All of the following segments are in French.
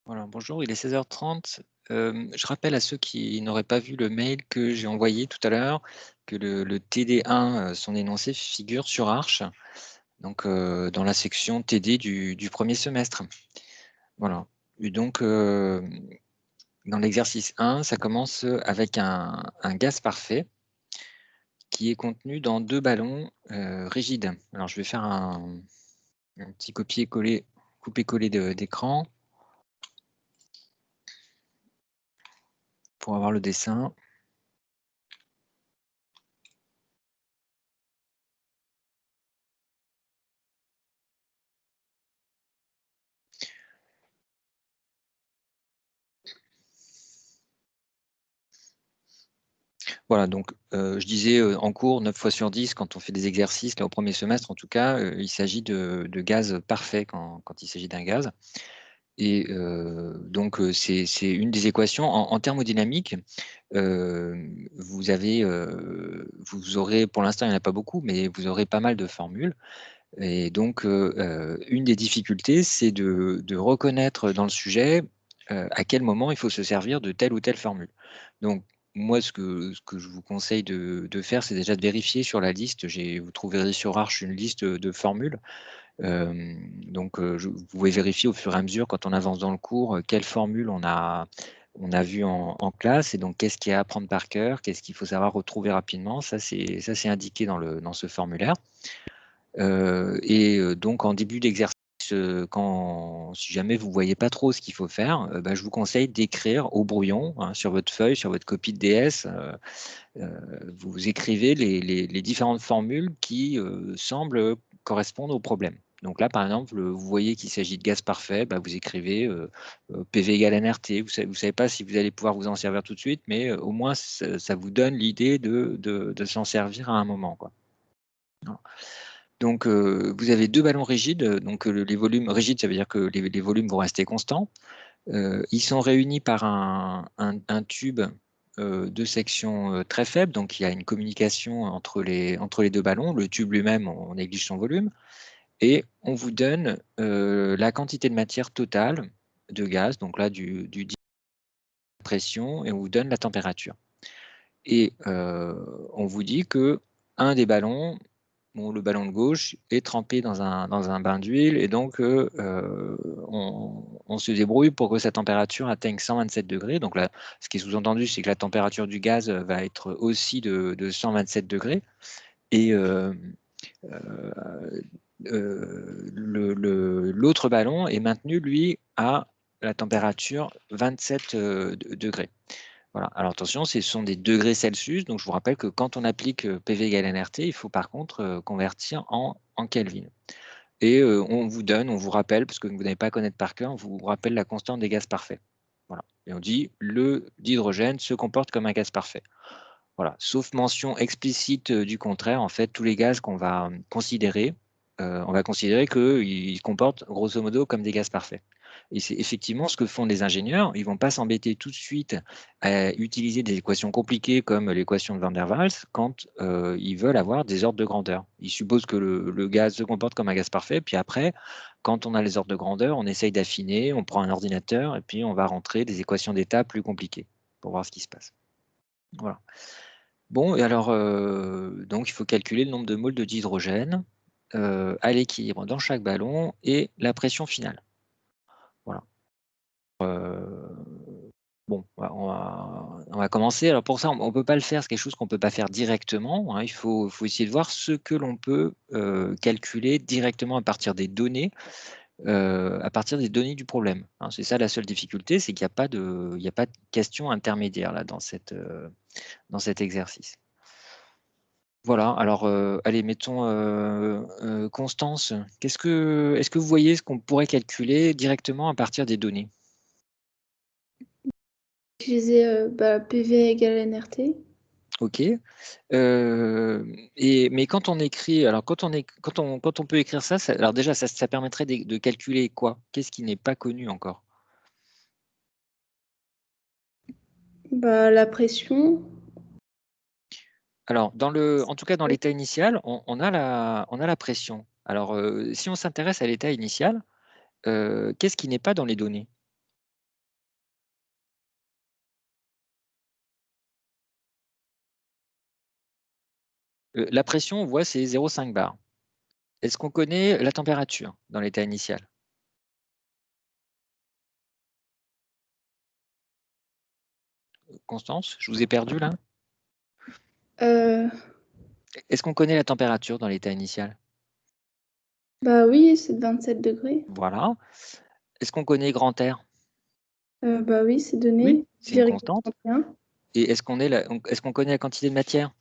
Voilà, bonjour, il est 16h30. Je rappelle à ceux qui n'auraient pas vu le mail que j'ai envoyé tout à l'heure, que le TD1, son énoncé figure sur Arch, donc dans la section TD du premier semestre. Voilà. Et donc, dans l'exercice 1, ça commence avec un gaz parfait qui est contenu dans 2 ballons rigides. Alors, je vais faire un petit copier-coller, couper-coller d'écran pour avoir le dessin. Voilà, donc je disais, en cours, 9 fois sur 10, quand on fait des exercices, là, au premier semestre en tout cas, il s'agit de gaz parfait quand il s'agit d'un gaz et donc c'est une des équations en thermodynamique, vous aurez pour l'instant, il n'y en a pas beaucoup, mais vous aurez pas mal de formules et donc une des difficultés, c'est de reconnaître dans le sujet, à quel moment il faut se servir de telle ou telle formule. Donc moi, ce que je vous conseille de faire, c'est déjà de vérifier sur la liste. Vous trouverez sur Arch une liste de formules. Donc vous pouvez vérifier au fur et à mesure, quand on avance dans le cours, quelle formule on a vu en classe et donc qu'est-ce qu'il y a à apprendre par cœur, qu'est-ce qu'il faut savoir retrouver rapidement. Ça, c'est indiqué dans ce formulaire. Donc en début d'exercice, si jamais vous ne voyez pas trop ce qu'il faut faire, je vous conseille d'écrire au brouillon, hein, sur votre feuille, sur votre copie de DS, vous écrivez les différentes formules qui, semblent correspondre au problème. Donc là, par exemple, vous voyez qu'il s'agit de gaz parfait, vous écrivez, PV égale nRT. Vous savez pas si vous allez pouvoir vous en servir tout de suite, mais au moins ça vous donne l'idée de s'en servir à un moment, quoi. Voilà. Donc, vous avez 2 ballons rigides, donc les volumes rigides, ça veut dire que les volumes vont rester constants. Ils sont réunis par un tube, de section, très faible, donc il y a une communication entre les 2 ballons. Le tube lui-même, on néglige son volume et on vous donne, la quantité de matière totale de gaz, donc là du pression et on vous donne la température et on vous dit que un des ballons. Bon, le ballon de gauche est trempé dans un bain d'huile et donc on se débrouille pour que sa température atteigne 127 degrés. Donc là, ce qui est sous-entendu, c'est que la température du gaz va être aussi de 127 degrés et l'autre ballon est maintenu, lui, à la température 27 degrés. Voilà. Alors attention, ce sont des degrés Celsius, donc je vous rappelle que quand on applique PV égale nRT, il faut par contre convertir en Kelvin. Et on vous rappelle, parce que vous n'avez pas à connaître par cœur, on vous rappelle la constante des gaz parfaits. Voilà. Et on dit le d'hydrogène se comporte comme un gaz parfait. Voilà. Sauf mention explicite du contraire, en fait, tous les gaz qu'on va considérer, on va considérer qu'ils se comportent grosso modo comme des gaz parfaits. Et c'est effectivement ce que font les ingénieurs. Ils ne vont pas s'embêter tout de suite à utiliser des équations compliquées comme l'équation de Van der Waals quand ils veulent avoir des ordres de grandeur. Ils supposent que le gaz se comporte comme un gaz parfait, puis après, quand on a les ordres de grandeur, on essaye d'affiner, on prend un ordinateur et puis on va rentrer des équations d'état plus compliquées pour voir ce qui se passe. Voilà. Bon et alors, donc il faut calculer le nombre de moles de d'hydrogène, à l'équilibre dans chaque ballon et la pression finale. Voilà. Bon, on va commencer. Alors pour ça, on ne peut pas le faire, c'est quelque chose qu'on ne peut pas faire directement, hein. Il faut essayer de voir ce que l'on peut, calculer directement à partir des données du problème, hein. C'est ça la seule difficulté, c'est qu'il y a pas de question intermédiaire là dans cet exercice. Voilà, alors, allez, mettons, Constance, est-ce que vous voyez ce qu'on pourrait calculer directement à partir des données? Utiliser PV égale NRT. OK. Mais quand on écrit, alors quand on peut écrire ça, alors déjà ça permettrait de calculer quoi? Qu'est-ce qui n'est pas connu encore? La pression. Alors en tout cas dans l'état initial, on a la pression. Alors, si on s'intéresse à l'état initial, qu'est-ce qui n'est pas dans les données? La pression, on voit, c'est 0,5 bar. Est-ce qu'on connaît la température dans l'état initial? Constance, je vous ai perdu là? Euh, Est-ce qu'on connaît la température dans l'état initial? Bah oui, c'est de 27 degrés. Voilà. Est-ce qu'on connaît grand R? Bah oui, c'est Oui, donné, c'est une constante. 8,31. Et est-ce qu'on connaît la quantité de matière?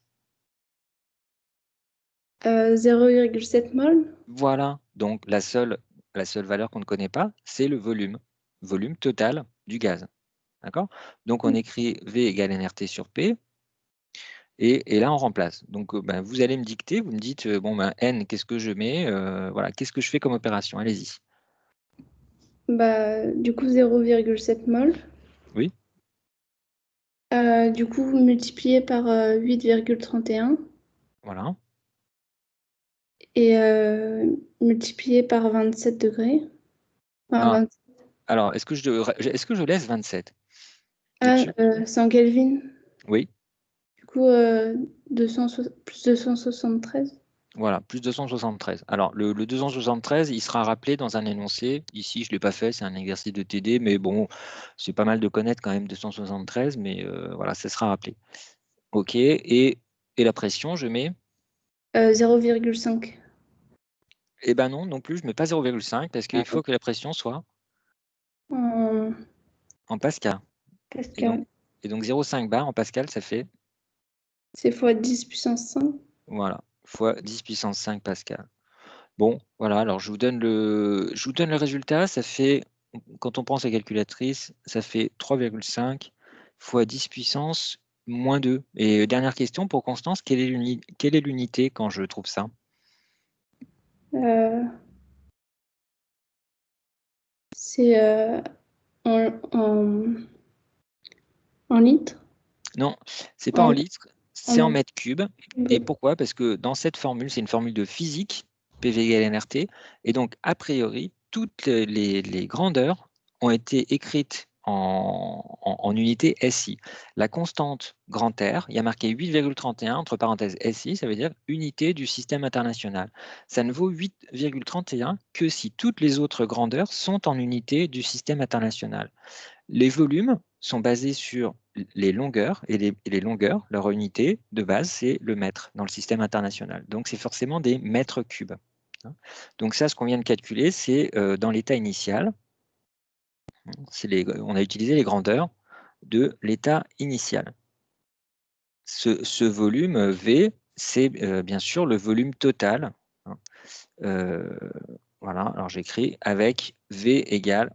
0,7 mol. Voilà. Donc la seule valeur qu'on ne connaît pas, c'est le volume total du gaz. D'accord? Donc on écrit V égale nRT sur P. Et là, on remplace. Donc, ben, vous allez me dicter, vous me dites, bon, ben, N, qu'est-ce que je mets? Voilà, qu'est-ce que je fais comme opération? Allez-y. Bah, du coup, 0,7 mol. Oui, Du coup, vous multipliez par 8,31 voilà. et multiplié par 27 degrés. Enfin, Ah, 20. alors, est-ce que je laisse 27 Ah, dessus? c'est en Kelvin. Oui, Du coup, 200 plus 273. voilà, plus 273. Alors, le 273, il sera rappelé dans un énoncé. Ici, je ne l'ai pas fait, c'est un exercice de TD, mais bon, c'est pas mal de connaître quand même 273, mais voilà, ça sera rappelé. OK, et la pression, je mets? 0,5 Eh ben non, non plus, je ne mets pas 0,5 parce qu'il faut que la pression soit en en pascal. Et donc, pascal. 0,5 bar en pascal, ça fait, C'est fois 10 puissance 5. voilà, fois 10 puissance 5 pascal. Bon, voilà, alors je vous donne le résultat, ça fait, quand on pense à la calculatrice, ça fait 3,5 fois 10 puissance moins 2. Et dernière question pour Constance, quelle est l'unité quand je trouve ça? Euh, c'est en, en, en litres. Non, c'est pas en En, litres, en c'est en mètres mètres cubes. Et cubes. pourquoi? Parce que dans cette formule, c'est une formule de physique, PV égale nRT, et donc a priori, toutes les grandeurs ont été écrites en unité SI. La constante grand R, il y a marqué 8,31 entre parenthèses SI, ça veut dire unité du système international. Ça ne vaut 8,31 que si toutes les autres grandeurs sont en unité du système international. Les volumes sont basés sur les longueurs, et les longueurs, leur unité de base, c'est le mètre dans le système international. Donc, c'est forcément des mètres cubes. Hein. Donc ça, ce qu'on vient de calculer, c'est dans l'état initial, on a utilisé les grandeurs de l'état initial. Ce volume V, c'est bien sûr le volume total. Hein. Euh, voilà, alors j'écris avec V égale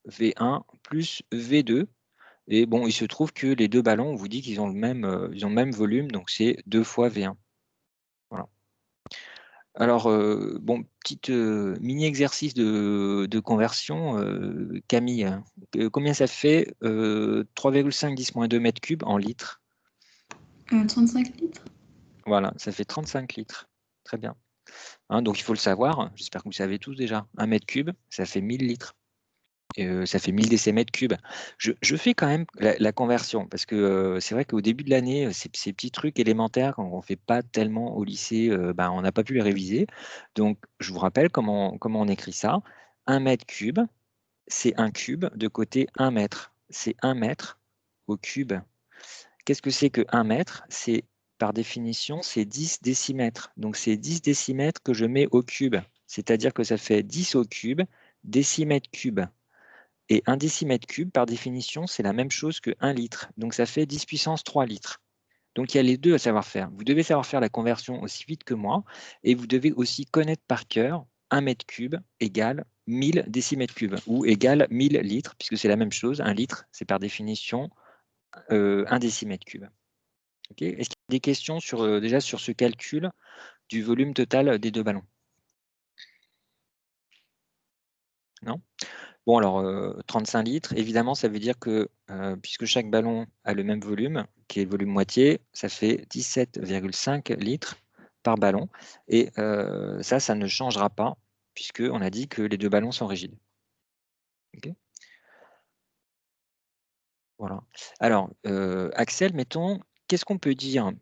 V1 plus V2. Et bon, il se trouve que les deux ballons, on vous dit qu'ils ont ils ont le même volume, donc c'est 2 fois V1. Voilà. Alors, bon, petit mini-exercice de conversion, Camille. Combien ça fait 3,5 10 moins 2 mètres cubes en litres? 35 litres. Voilà, ça fait 35 litres. Très bien. Hein, donc, il faut le savoir. J'espère que vous le savez tous déjà. 1 mètre cube, ça fait 1000 litres. Ça fait 1000 décimètres cubes. Je fais quand même la conversion parce que c'est vrai qu'au début de l'année, ces petits trucs élémentaires, quand on ne fait pas tellement au lycée, ben, on n'a pas pu les réviser. Donc, je vous rappelle comment on écrit ça. 1 mètre cube, c'est un cube de côté 1 mètre. C'est 1 mètre au cube. Qu'est-ce que c'est que 1 mètre? C'est par définition, c'est 10 décimètres. Donc, c'est 10 décimètres que je mets au cube. C'est-à-dire que ça fait 10 au cube, décimètre cube. Et 1 décimètre cube, par définition, c'est la même chose que 1 litre. Donc ça fait 10 puissance 3 litres. Donc il y a les deux à savoir faire. Vous devez savoir faire la conversion aussi vite que moi, et vous devez aussi connaître par cœur 1 mètre cube égale 1000 décimètres cubes, ou égale 1000 litres, puisque c'est la même chose. 1 litre, c'est par définition 1 décimètre cube. Okay. Est-ce qu'il y a des questions déjà sur ce calcul du volume total des deux ballons? Non? Bon, alors 35 litres, évidemment, ça veut dire que puisque chaque ballon a le même volume, qui est le volume moitié, ça fait 17,5 litres par ballon. Et ça ne changera pas, puisqu'on a dit que les deux ballons sont rigides. Okay. Voilà. Alors, Axel, mettons, qu'est-ce qu'on peut dire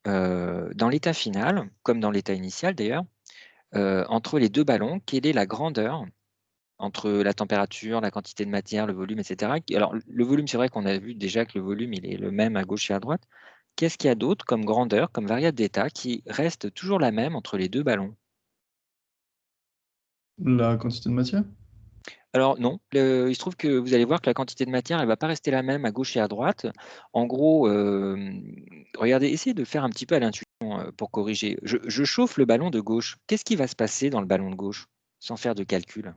dans l'état final, comme dans l'état initial d'ailleurs, entre les 2 ballons, quelle est la grandeur entre la température, la quantité de matière, le volume, et cetera? Alors le volume, c'est vrai qu'on a vu déjà que le volume, il est le même à gauche et à droite. Qu'est-ce qu'il y a d'autre comme grandeur, comme variable d'état qui reste toujours la même entre les 2 ballons? La quantité de matière? Alors non, il se trouve que vous allez voir que la quantité de matière, elle va pas rester la même à gauche et à droite. En gros, regardez, essayez de faire un petit peu à l'intuition, pour corriger. Je chauffe le ballon de gauche. Qu'est-ce qui va se passer dans le ballon de gauche? Sans faire de calcul.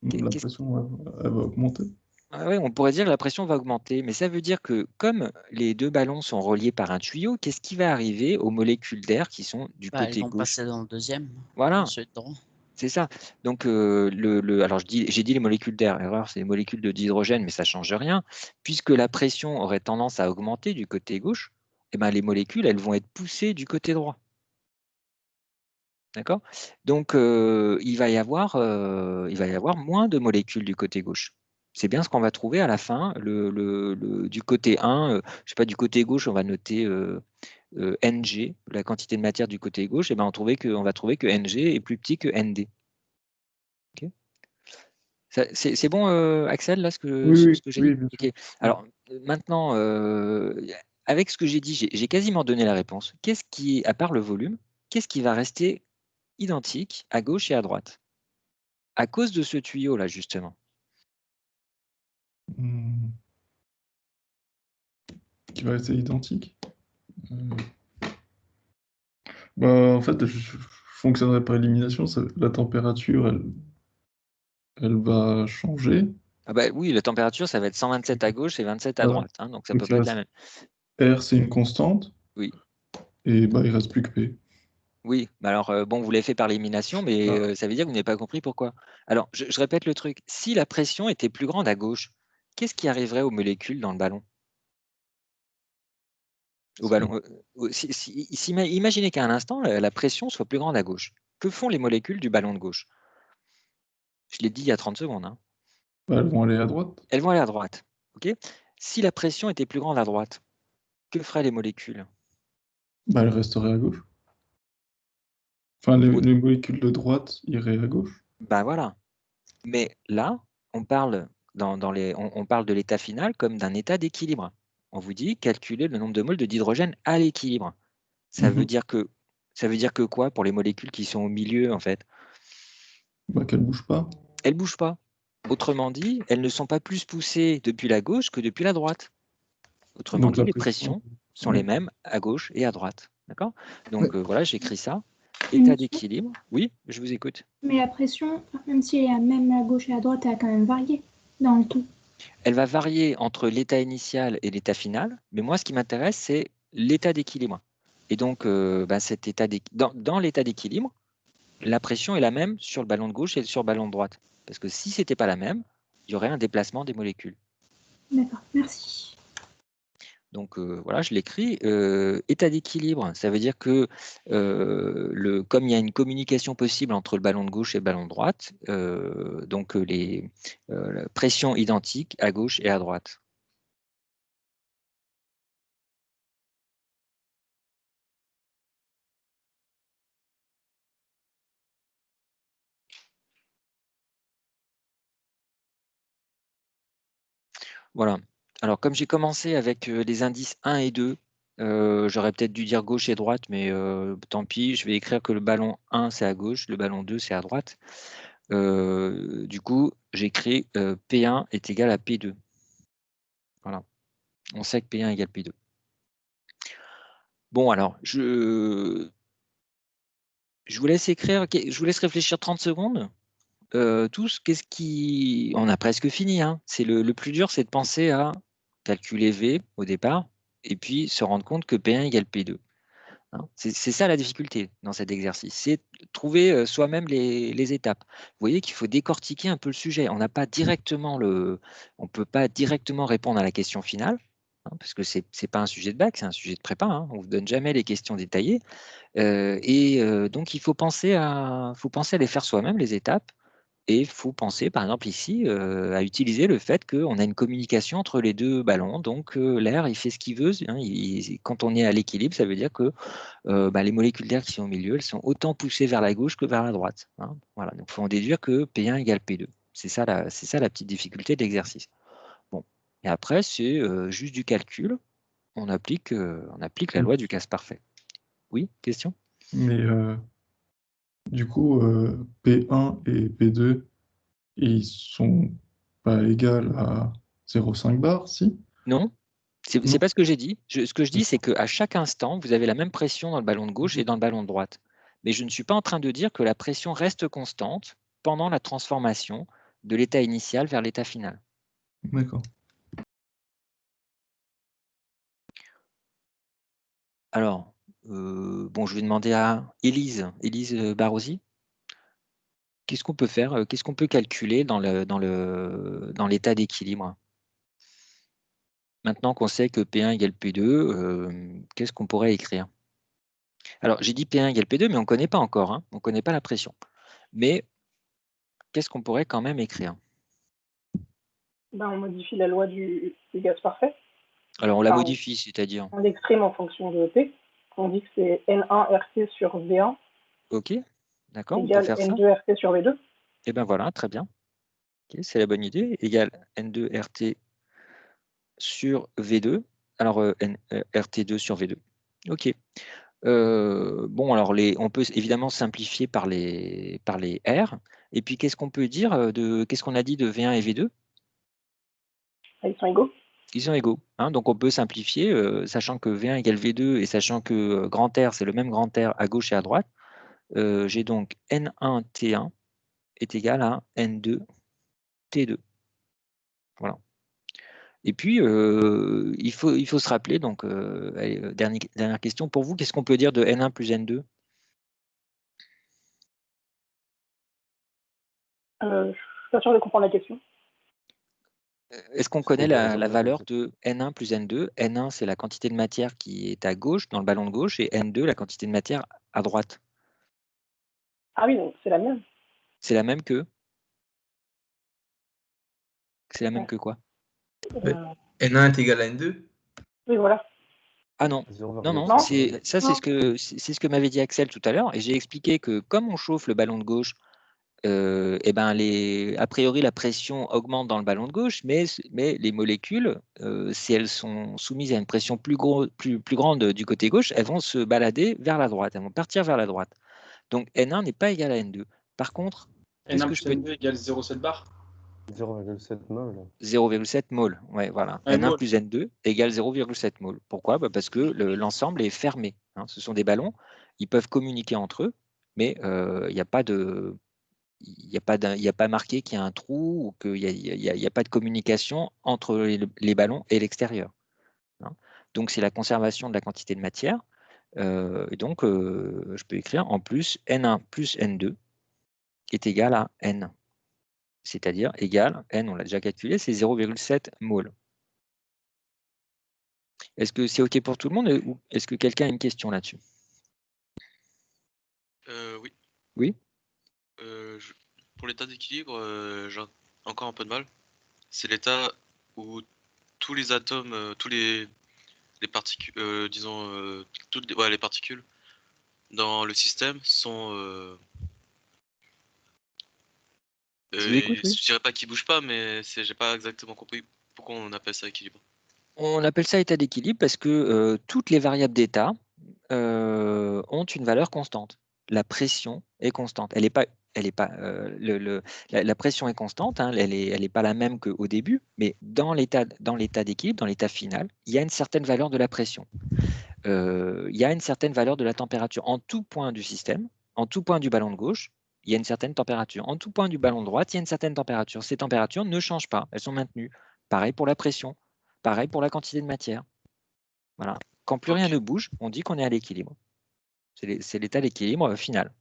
La Qu'est-ce pression, elle va augmenter. Ah ouais, on pourrait dire que la pression va augmenter, mais ça veut dire que comme les 2 ballons sont reliés par un tuyau, qu'est-ce qui va arriver aux molécules d'air qui sont du Bah, ils côté vont gauche? passer dans le deuxième, Voilà, celui de droit. c'est ça. Donc alors j'ai dit les molécules d'air, erreur, c'est les molécules d'hydrogène, mais ça change rien. Puisque la pression aurait tendance à augmenter du côté gauche, et ben, les molécules, elles vont être poussées du côté droit. D'accord? Donc il va y avoir moins de molécules du côté gauche. C'est bien ce qu'on va trouver à la fin, du côté 1, je sais pas, du côté gauche, on va noter, Ng, la quantité de matière du côté gauche, et ben, on va trouver que Ng est plus petit que Nd. OK? C'est bon, Axel, là, ce que Oui, ce que j'ai oui, dit? bien sûr. OK. Alors, maintenant, avec ce que j'ai dit, j'ai quasiment donné la réponse. À part le volume, qu'est-ce qui va rester identique à gauche et à droite? À cause de ce tuyau-là, justement. Mmh. Qui va rester identique? Mmh. Bah, en fait, je fonctionnerai par élimination, la température, elle va changer. Ah bah, oui, la température, ça va être 127 à gauche et 27 à Voilà. droite, hein, donc ça Donc peut il pas être la reste même. R, c'est une constante. Oui. Et bah, il reste plus que P. Oui, mais alors, bon, vous l'avez fait par élimination, mais Ah. ça veut dire que vous n'avez pas compris pourquoi. Alors, je répète le truc, si la pression était plus grande à gauche, qu'est-ce qui arriverait aux molécules dans le ballon? Au ballon, imaginez qu'à un instant, la pression soit plus grande à gauche. Que font les molécules du ballon de gauche? Je l'ai dit il y a 30 secondes, hein. Bah, elles vont aller à droite. Elles vont aller à droite, OK? Si la pression était plus grande à droite, que feraient les molécules? Bah, elles resteraient à gauche. Enfin, Oui, les molécules de droite iraient à gauche. bah, voilà. Mais là, on parle on parle de l'état final comme d'un état d'équilibre. On vous dit: «Calculez le nombre de moles de d'hydrogène à l'équilibre». Ça veut Mmh. dire que quoi pour les molécules qui sont au milieu, en fait? Bah, qu'elles bougent pas. Elles bougent pas. Autrement dit, elles ne sont pas plus poussées depuis la gauche que depuis la droite. Autrement Donc dit, la les pression, pressions sont les ouais. mêmes à gauche et à droite. D'accord? Ouais. Donc voilà, j'écris ça. Mais État monsieur, d'équilibre. Oui, je vous écoute. mais la pression, même si elle est même à gauche et à droite, elle a quand même varié dans le tout. Elle va varier entre l'état initial et l'état final, mais moi, ce qui m'intéresse, c'est l'état d'équilibre. Et donc, bah, cet état dans l'état d'équilibre, la pression est la même sur le ballon de gauche et sur le ballon de droite. Parce que si c'était pas la même, il y aurait un déplacement des molécules. D'accord, merci. Donc voilà, je l'écris. État d'équilibre, ça veut dire que comme il y a une communication possible entre le ballon de gauche et le ballon de droite, donc la pression identique à gauche et à droite. Voilà. Alors comme j'ai commencé avec les indices 1 et 2, j'aurais peut-être dû dire gauche et droite, mais tant pis, je vais écrire que le ballon 1 c'est à gauche, le ballon 2 c'est à droite. Du coup, j'écris P1 est égal à P2. Voilà. On sait que P1 égale P2. Bon alors, je vous laisse écrire, je vous laisse réfléchir 30 secondes. Tous, on a presque fini, hein. C'est le plus dur, c'est de penser à calculer V au départ et puis se rendre compte que P1 égale P2, hein. C'est ça la difficulté dans cet exercice, c'est trouver, soi-même les étapes. Vous voyez qu'il faut décortiquer un peu le sujet. On peut pas directement répondre à la question finale, hein, parce que c'est pas un sujet de bac, c'est un sujet de prépa, hein. On vous donne jamais les questions détaillées, donc il faut penser à les faire soi-même les étapes Et il faut penser, par exemple ici, à utiliser le fait qu'on a une communication entre les deux ballons. Donc l'air, il fait ce qu'il veut. Hein, quand on est à l'équilibre, ça veut dire que les molécules d'air qui sont au milieu, elles sont autant poussées vers la gauche que vers la droite. Hein. Voilà. Donc il faut en déduire que P1 égale P2. C'est ça la petite difficulté de l'exercice. Bon. Et après, c'est juste du calcul. On applique la loi du casse parfait. Oui, question? Mais du coup, P1 et P2, ils sont pas égales à 0,5 bar, si? Non, c'est Non. pas ce que j'ai dit. Ce que je dis, c'est qu'à chaque instant, vous avez la même pression dans le ballon de gauche et dans le ballon de droite. Mais je ne suis pas en train de dire que la pression reste constante pendant la transformation de l'état initial vers l'état final. D'accord. Alors, je vais demander à Élise Barrosi. Qu'est-ce qu'on peut faire? Qu'est-ce qu'on peut calculer dans l'état d'équilibre? Maintenant qu'on sait que P1 égale P2, qu'est-ce qu'on pourrait écrire? Alors, j'ai dit P1 égale P2, mais on ne connaît pas encore. Hein, on ne connaît pas la pression. Mais qu'est-ce qu'on pourrait quand même écrire? On modifie la loi du gaz parfait. Alors, on la modifie, c'est-à-dire? On l'exprime en fonction de P. On dit que c'est N1 RT sur V1 Ok, d'accord, on peut égale faire ça. N2 RT sur V2. Et bien voilà, très bien. Okay, c'est la bonne idée. Égale N2 RT sur V2. Alors, RT2 sur V2. Ok. Alors on peut évidemment simplifier par les R. Et puis, qu'est-ce qu'on peut dire qu'est-ce qu'on a dit de V1 et V2? Ils sont égaux. Ils sont égaux. Hein, donc, on peut simplifier, sachant que V1 égale V2 et sachant que grand R, c'est le même grand R à gauche et à droite. J'ai donc N1 T1 est égal à N2 T2. Voilà. Et puis, il faut se rappeler, donc, allez, dernière question pour vous, qu'est-ce qu'on peut dire de N1 plus N2? Je ne suis pas sûr de comprendre la question. Est-ce qu'on connaît la valeur de N1 plus N2? N1, c'est la quantité de matière qui est à gauche, dans le ballon de gauche, et N2, la quantité de matière à droite. Ah oui, donc c'est la même. C'est la même que? C'est la même que quoi? N1 est égal à N2? Oui, voilà. Ah non, non, Non. c'est ce que m'avait dit Axel tout à l'heure, et j'ai expliqué que comme on chauffe le ballon de gauche, a priori, la pression augmente dans le ballon de gauche, mais les molécules, si elles sont soumises à une pression plus grande du côté gauche, elles vont se balader vers la droite, elles vont partir vers la droite. Donc N1 n'est pas égal à N2. Par contre, qu'est-ce N1 que je plus peux... N2 égale 0,7 bar. 0,7 mol. 0,7 mol. Ouais, voilà. Un N1 mol. plus N2 égale 0,7 mol. Pourquoi? Parce que l'ensemble est fermé. Hein. Ce sont des ballons, ils peuvent communiquer entre eux, mais il n'y a pas de... Il n'y a pas marqué qu'il y a un trou ou qu'il n'y a pas de communication entre les ballons et l'extérieur. Hein. Donc, c'est la conservation de la quantité de matière. Et donc, je peux écrire en plus N1 plus N2 est égal à N. C'est-à-dire égal, N, on l'a déjà calculé, c'est 0,7 mol. Est-ce que c'est OK pour tout le monde ou est-ce que quelqu'un a une question là-dessus? Oui. Oui. Pour l'état d'équilibre, j'ai encore un peu de mal. C'est l'état où tous les atomes, tous les particules, disons, toutes les particules dans le système sont. Je vous écoute, oui. Je dirais pas qu'ils bougent pas, mais j'ai pas exactement compris pourquoi on appelle ça équilibre. On appelle ça état d'équilibre parce que toutes les variables d'état ont une valeur constante. La pression est constante. Elle est pas, la pression est constante, hein, elle est pas la même qu'au début, mais dans l'état d'équilibre, dans l'état final, il y a une certaine valeur de la pression. Il y a une certaine valeur de la température. En tout point du système, en tout point du ballon de gauche, il y a une certaine température. En tout point du ballon de droite, il y a une certaine température. Ces températures ne changent pas, elles sont maintenues. Pareil pour la pression, pareil pour la quantité de matière. Voilà. Quand plus rien ne bouge, on dit qu'on est à l'équilibre. C'est l'état d'équilibre final.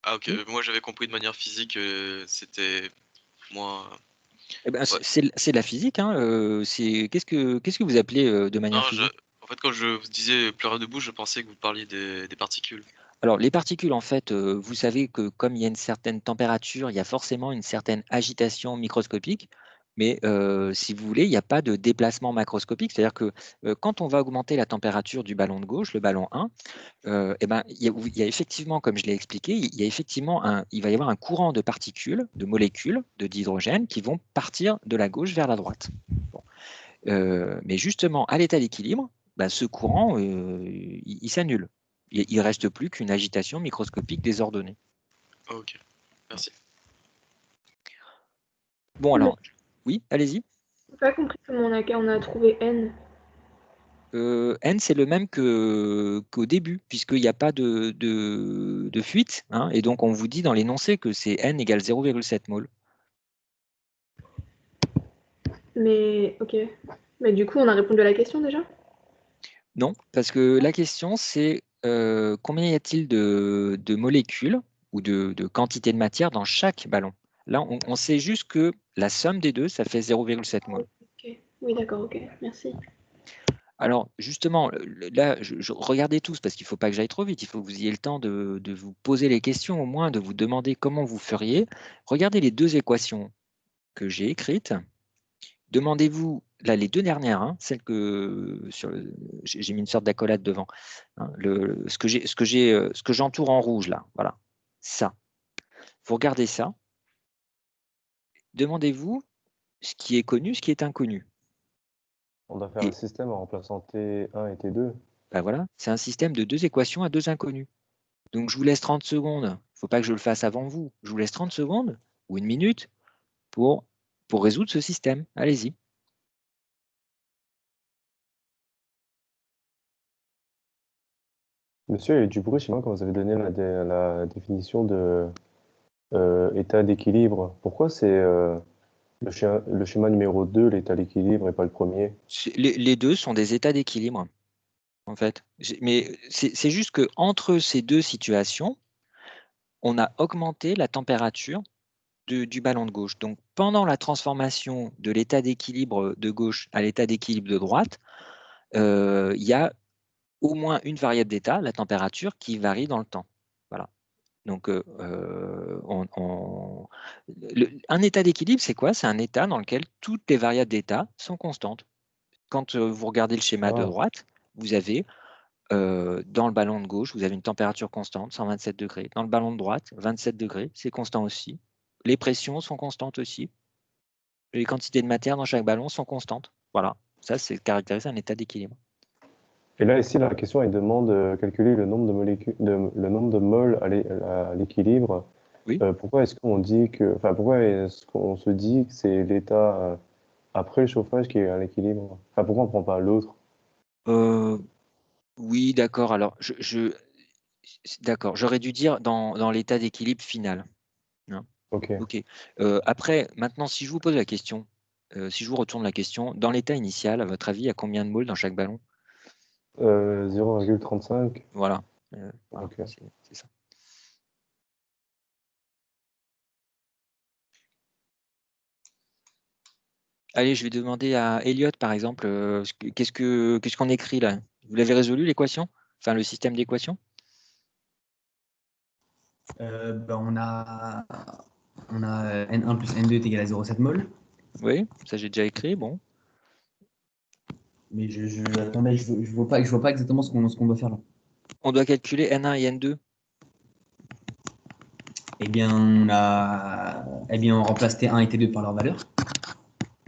Ah ok, moi j'avais compris de manière physique, c'était moins... Eh ben, ouais. C'est de la physique. Hein. Qu'est-ce que vous appelez de manière physique? En fait, quand je vous disais plus rien ne bouge, je pensais que vous parliez des particules. Alors, les particules, en fait, vous savez que comme il y a une certaine température, il y a forcément une certaine agitation microscopique. Mais si vous voulez, il n'y a pas de déplacement macroscopique. C'est-à-dire que quand on va augmenter la température du ballon de gauche, le ballon 1, eh ben, il y a effectivement, comme je l'ai expliqué, il va y avoir un courant de particules, de molécules d'hydrogène qui vont partir de la gauche vers la droite. Bon. Mais justement, à l'état d'équilibre, bah, ce courant, il s'annule. Il ne reste plus qu'une agitation microscopique désordonnée. Ok, merci. Bon, alors, oui, allez-y. J'ai pas compris comment on a trouvé N. N, c'est le même qu'au début, puisqu'il n'y a pas de fuite. Hein, et donc, on vous dit dans l'énoncé que c'est N égale 0,7 mol. Mais ok. Mais du coup, on a répondu à la question déjà? Non, parce que la question, c'est combien y a-t-il de molécules ou de quantité de matière dans chaque ballon? Là, on sait juste que la somme des deux, ça fait 0,7 mol. Ok. Oui, d'accord, ok. Merci. Alors, justement, là, regardez tous, parce qu'il ne faut pas que j'aille trop vite, il faut que vous ayez le temps de vous poser les questions, au moins de vous demander comment vous feriez. Regardez les deux équations que j'ai écrites. Demandez-vous, là, les deux dernières, hein, celles que j'ai mis une sorte d'accolade devant, hein, ce que j'entoure en rouge, là, voilà, ça. Vous regardez ça. Demandez-vous ce qui est connu, ce qui est inconnu. On doit faire Et un système en remplaçant T1 et T2. ben voilà, c'est un système de deux équations à deux inconnus. Donc, je vous laisse 30 secondes. Il ne faut pas que je le fasse avant vous. Je vous laisse 30 secondes ou une minute pour résoudre ce système. Allez-y. Monsieur, il y a eu du bruit chez moi quand vous avez donné la définition de état d'équilibre. Pourquoi c'est le schéma numéro 2, l'état d'équilibre, et pas le premier? Les deux sont des états d'équilibre, en fait. Mais c'est juste qu'entre ces deux situations, on a augmenté la température du ballon de gauche. Donc, pendant la transformation de l'état d'équilibre de gauche à l'état d'équilibre de droite, il y a au moins une variable d'état, la température, qui varie dans le temps. Voilà. Donc, un état d'équilibre, c'est quoi? C'est un état dans lequel toutes les variables d'état sont constantes. Quand vous regardez le schéma de Ah, droite, vous avez dans le ballon de gauche, vous avez une température constante, 127 degrés. Dans le ballon de droite, 27 degrés, c'est constant aussi. Les pressions sont constantes aussi. Les quantités de matière dans chaque ballon sont constantes. Voilà, ça, c'est caractérisé un état d'équilibre. et là, ici, la question, elle demande de calculer le nombre de molécules, le nombre de moles à l'équilibre. Oui. Pourquoi est-ce qu'on dit que, enfin, pourquoi est-ce qu'on se dit que c'est l'état après le chauffage qui est à l'équilibre? Enfin, pourquoi on prend pas l'autre? Oui, d'accord. Alors, d'accord. J'aurais dû dire dans l'état d'équilibre final. Hein. Ok. Ok. Après, maintenant, si je vous pose la question, si je vous retourne la question, dans l'état initial, à votre avis, il y a combien de moles dans chaque ballon? 0,35. Voilà. Voilà, Ok. c'est ça. Allez, je vais demander à Elliot, par exemple, qu'est-ce qu'on écrit là? Vous l'avez résolu, l'équation? Enfin, le système d'équations? On a N1 plus N2 est égal à 0,7 mol. Oui, ça j'ai déjà écrit, bon. Mais attendez, je vois pas exactement ce qu'on doit faire là. On doit calculer N1 et N2. Eh bien, on remplace T1 et T2 par leur valeur.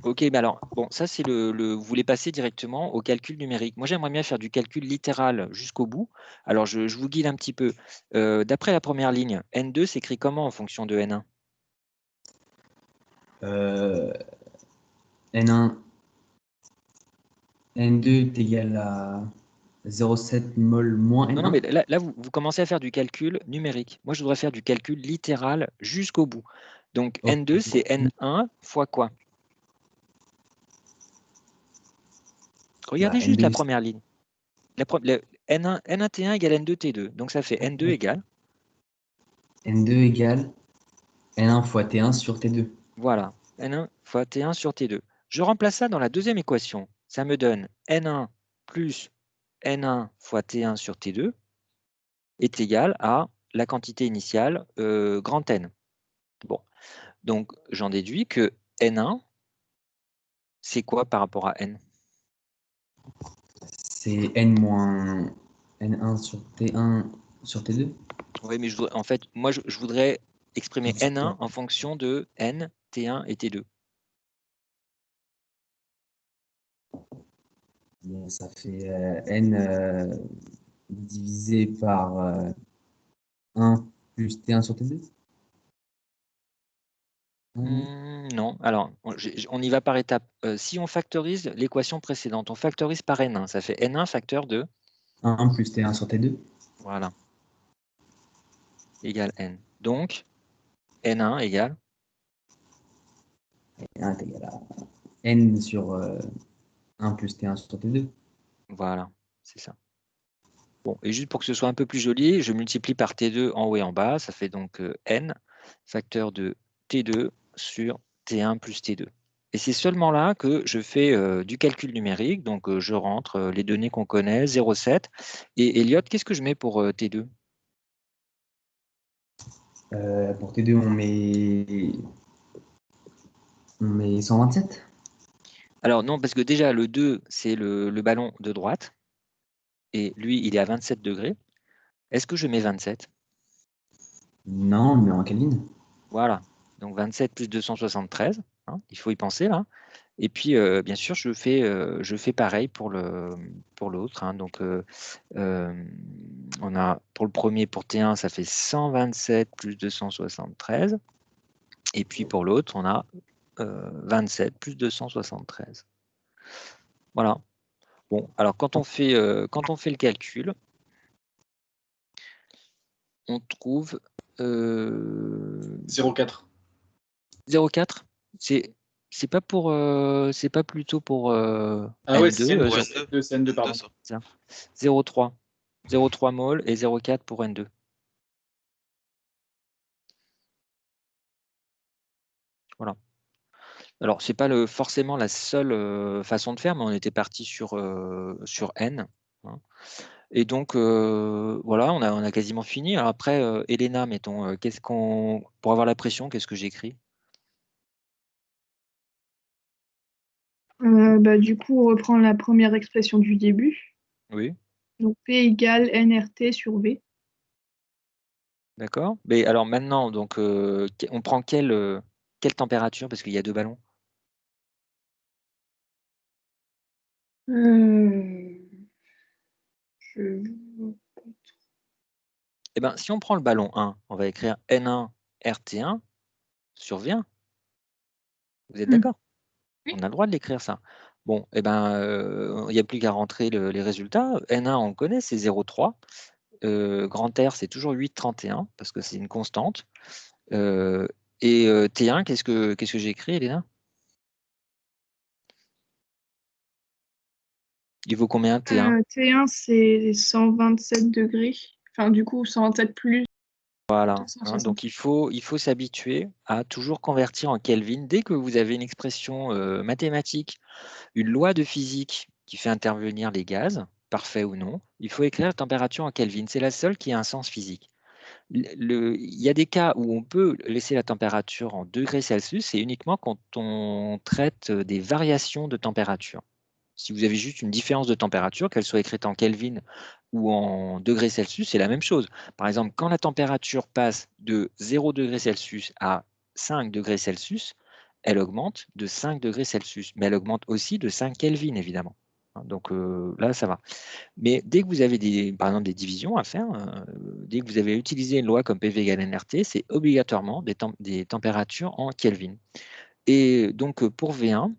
Ok, mais alors, bon, ça c'est vous voulez passer directement au calcul numérique. Moi, j'aimerais bien faire du calcul littéral jusqu'au bout. Alors, je vous guide un petit peu. D'après la première ligne, N2 s'écrit comment en fonction de N1? N1, N2 est égal à 0,7 mol moins Non, non, mais N1. là vous commencez à faire du calcul numérique. Moi, je voudrais faire du calcul littéral jusqu'au bout. Donc, Ok. N2, c'est N1 fois quoi? Regardez juste la N2, première ligne. N1, N1T1 égale N2T2. Donc, ça fait N2 égale. N2 égale N1 fois T1 sur T2. Voilà, N1 fois T1 sur T2. Je remplace ça dans la deuxième équation. Ça me donne N1 plus N1 fois T1 sur T2 est égal à la quantité initiale grand N. Bon, donc j'en déduis que N1, c'est quoi par rapport à N? C'est N moins N1 sur T1 sur T2. Oui, mais en fait, moi, je voudrais exprimer Donc, c'est N1 quoi en fonction de N, T1 et T2. Bon, ça fait N divisé par 1 plus T1 sur T2. Non, alors, on y va par étapes. Si on factorise l'équation précédente, on factorise par N1, ça fait N1 facteur de 1 plus T1 sur T2. voilà, égale N. Donc, N1 égale N1 est égal à N sur 1 plus T1 sur T2. voilà, c'est ça. Bon, et juste pour que ce soit un peu plus joli, je multiplie par T2 en haut et en bas, ça fait donc N facteur de T2 sur T1 plus T2. Et c'est seulement là que je fais du calcul numérique, donc je rentre les données qu'on connaît, 0,7. Et Elliot, qu'est-ce que je mets pour T2? Pour T2, on met 127. Alors non, parce que déjà le 2, c'est le ballon de droite, et lui, il est à 27 degrés. Est-ce que je mets 27? Non, on le met en Kelvin. Voilà, donc 27 plus 273, hein, il faut y penser là. Et puis, bien sûr, je fais pareil pour l'autre. Hein. Donc, on a pour le premier, pour T1, ça fait 127 plus 273. Et puis pour l'autre, on a 27 plus 273. Voilà. Bon, alors quand on fait le calcul, on trouve 0,4. 0,4. C'est pas pour c'est pas plutôt pour Ah ouais, N2, c'est N2, pardon. 0,3. 0,3 mol et 0,4 pour N2. Voilà. Alors, c'est pas forcément la seule façon de faire, mais on était parti sur N. Hein. Et donc, voilà, on a quasiment fini. Alors après, Elena, mettons, pour avoir la pression, qu'est-ce que j'écris? Du coup, on reprend la première expression du début. Oui, Donc P égale nRT sur V. d'accord. Mais alors maintenant, donc, on prend quelle température? Parce qu'il y a deux ballons. Eh ben, si on prend le ballon 1, on va écrire N1 RT1 sur V1. Vous êtes d'accord? Oui. On a le droit de l'écrire ça. Bon, eh ben, il n'y a plus qu'à rentrer les résultats. N1, on connaît, c'est 0,3. Grand R, c'est toujours 8,31 parce que c'est une constante. Et T1, qu'est-ce que j'ai écrit, Elena? Il vaut combien T1? T1, c'est 127 degrés. Enfin, du coup, 127 plus. Voilà. 260. Hein, donc il faut s'habituer à toujours convertir en Kelvin. Dès que vous avez une expression mathématique, une loi de physique qui fait intervenir les gaz, parfait ou non, il faut écrire la température en Kelvin. C'est la seule qui a un sens physique. Il y a des cas où on peut laisser la température en degrés Celsius, c'est uniquement quand on traite des variations de température. Si vous avez juste une différence de température, qu'elle soit écrite en Kelvin ou en degrés Celsius, c'est la même chose. Par exemple, quand la température passe de 0 degrés Celsius à 5 degrés Celsius, elle augmente de 5 degrés Celsius, mais elle augmente aussi de 5 Kelvin, évidemment. Donc là, ça va. Mais dès que vous avez par exemple des divisions à faire, dès que vous avez utilisé une loi comme PV égale NRT, c'est obligatoirement des températures en Kelvin. Et donc pour V1,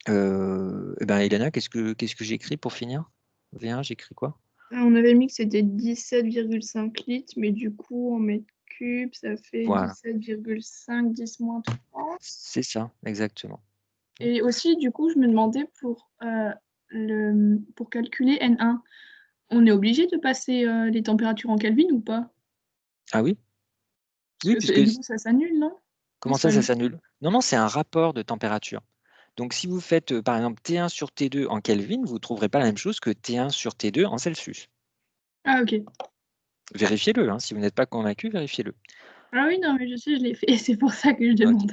eh ben, Elena, qu'est-ce que j'écris pour finir? V1, j'écris quoi? On avait mis que c'était 17,5 litres, mais du coup, en mètres cubes, ça fait Voilà, 17,5, 10 moins 30. c'est ça, exactement. Et aussi, du coup, je me demandais pour calculer N1, on est obligé de passer les températures en Kelvin ou pas? Ah oui? Parce Oui, que puisque du coup, ça s'annule, non? comment ça s'annule? Non, c'est un rapport de température. Donc si vous faites par exemple T1 sur T2 en Kelvin, vous ne trouverez pas la même chose que T1 sur T2 en Celsius. Ah, ok. Vérifiez-le, hein, si vous n'êtes pas convaincu, vérifiez-le. Ah oui, non, mais je sais, je l'ai fait. C'est pour ça que je demande.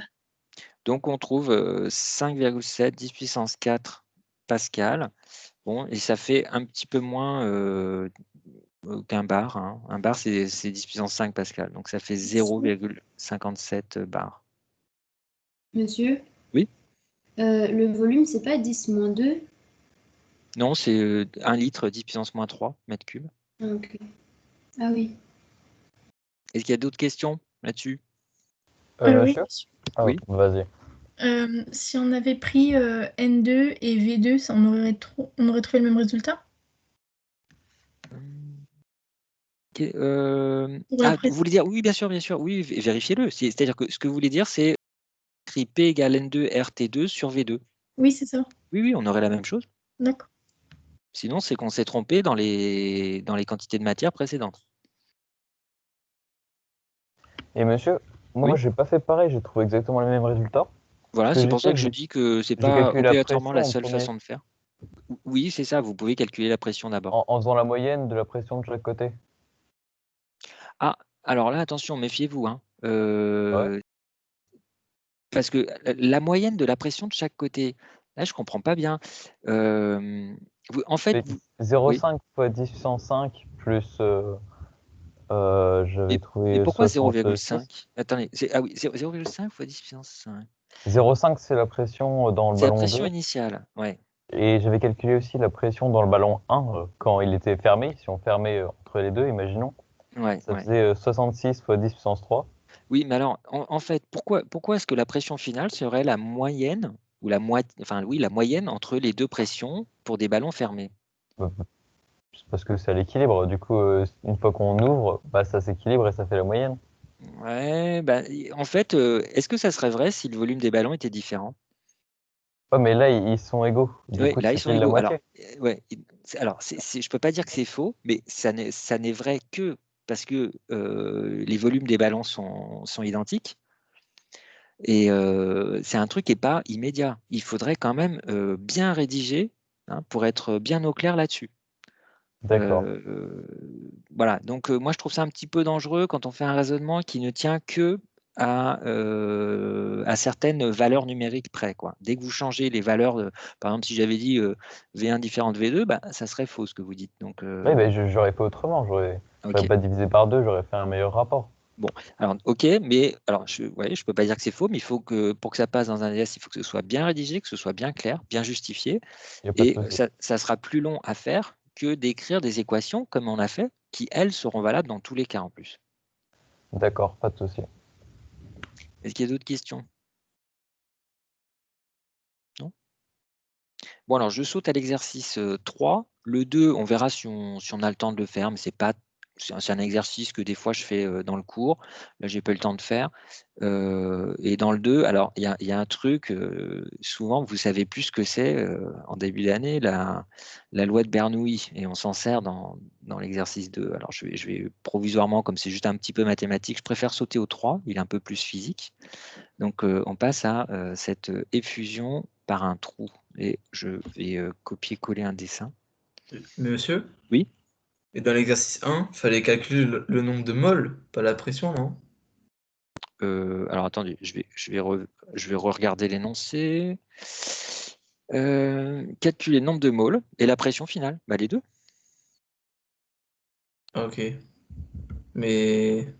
Donc on trouve 5,7 10 puissance 4 pascal. Bon, et ça fait un petit peu moins qu'un bar. Hein. Un bar, c'est 10 puissance 5 pascal. Donc ça fait 0,57 bar. Monsieur? Oui. Le volume, c'est pas 10-2? Non, c'est 1 litre 10 puissance moins 3 mètres cubes. Ah, ok. Ah oui. Est-ce qu'il y a d'autres questions là-dessus? Monsieur? Ah, Oui. vas-y. Si on avait pris N2 et V2, on aurait trouvé le même résultat? Vous voulez dire, oui, bien sûr, oui, vérifiez-le. C'est-à-dire que ce que vous voulez dire, c'est écrit P égale N2 RT2 sur V2. Oui, c'est ça. Oui, on aurait la même chose. D'accord. Sinon, c'est qu'on s'est trompé dans les quantités de matière précédentes. Et monsieur, moi, j'ai pas fait pareil, j'ai trouvé exactement les mêmes résultats. Voilà, c'est pour ça que je dis que c'est pas obligatoirement la seule façon de faire. Oui, c'est ça, vous pouvez calculer la pression d'abord. En faisant la moyenne de la pression de chaque côté. Ah, alors là, attention, méfiez-vous. Hein. Parce que la moyenne de la pression de chaque côté, là, je comprends pas bien. En fait, 0,5 fois 10 puissance 5 plus... j'avais trouvé... Et pourquoi 0,5? Attendez, oui, 0,5 fois 10 puissance 5. 0,5, c'est la pression dans le C'est la ballon 2. pression initiale, ouais. Et j'avais calculé aussi la pression dans le ballon 1 quand il était fermé. Si on fermait entre les deux, imaginons. Ça faisait 66 fois 10 puissance 3. Oui, mais alors, en fait, pourquoi est-ce que la pression finale serait la moyenne, ou la moyenne entre les deux pressions pour des ballons fermés? C'est parce que c'est à l'équilibre. Du coup, une fois qu'on ouvre, ça s'équilibre et ça fait la moyenne. Ouais, en fait, est-ce que ça serait vrai si le volume des ballons était différent? Ouais, mais là, ils sont égaux. Du coup, là, ils sont la égaux. moitié. Alors, je peux pas dire que c'est faux, mais ça n'est vrai que parce que les volumes des ballons sont identiques. Et c'est un truc qui n'est pas immédiat. Il faudrait quand même bien rédiger pour être bien au clair là-dessus. D'accord. Voilà, donc moi je trouve ça un petit peu dangereux quand on fait un raisonnement qui ne tient que à certaines valeurs numériques près. Quoi. Dès que vous changez les valeurs, par exemple si j'avais dit V1 différent de V2, ça serait faux ce que vous dites. Donc, Oui, j'aurais fait autrement, j'aurais pas divisé par 2, j'aurais fait un meilleur rapport. Bon, alors ok, mais alors je peux pas dire que c'est faux, mais il faut que pour que ça passe dans un DS, il faut que ce soit bien rédigé, que ce soit bien clair, bien justifié, et ça sera plus long à faire que d'écrire des équations comme on a fait, qui elles seront valables dans tous les cas en plus. D'accord, pas de souci. Est-ce qu'il y a d'autres questions? Non? Bon alors je saute à l'exercice 3. Le 2, on verra si on a le temps de le faire, mais c'est un exercice que des fois je fais dans le cours. Là, j'ai pas eu le temps de faire. Et dans le 2, alors il y a un truc, souvent vous savez plus ce que c'est en début d'année, la loi de Bernoulli, et on s'en sert dans l'exercice 2. Alors je vais provisoirement, comme c'est juste un petit peu mathématique, je préfère sauter au 3, il est un peu plus physique. Donc on passe à cette effusion par un trou. Et je vais copier-coller un dessin. Mais monsieur? Oui? Et dans l'exercice 1, il fallait calculer le nombre de moles, pas la pression, non? Alors attendez, je vais regarder l'énoncé. Calculer le nombre de moles et la pression finale. Les deux. Ok. Mais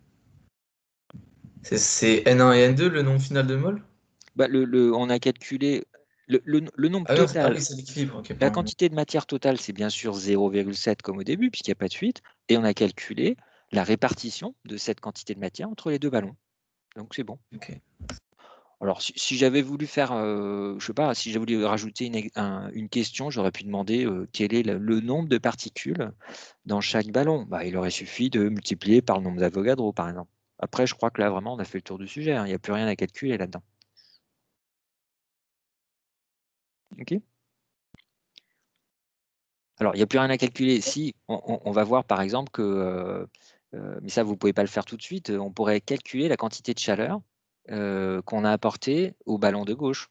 c'est N1 et N2 le nombre final de moles? On a calculé le nombre total. Oui, c'est l'équilibre. Okay, la quantité de matière totale, c'est bien sûr 0,7 comme au début, puisqu'il n'y a pas de fuite. Et on a calculé la répartition de cette quantité de matière entre les deux ballons. Donc c'est bon. Okay. Alors si j'avais voulu faire, je sais pas, si j'avais voulu rajouter une question, j'aurais pu demander quel est le nombre de particules dans chaque ballon. Il aurait suffi de multiplier par le nombre d'Avogadro, par exemple. Après, je crois que là, vraiment, on a fait le tour du sujet. Il n'y a plus rien à calculer là-dedans. OK. Alors, il n'y a plus rien à calculer. Si, on va voir, par exemple, que, mais ça, vous ne pouvez pas le faire tout de suite, on pourrait calculer la quantité de chaleur qu'on a apportée au ballon de gauche.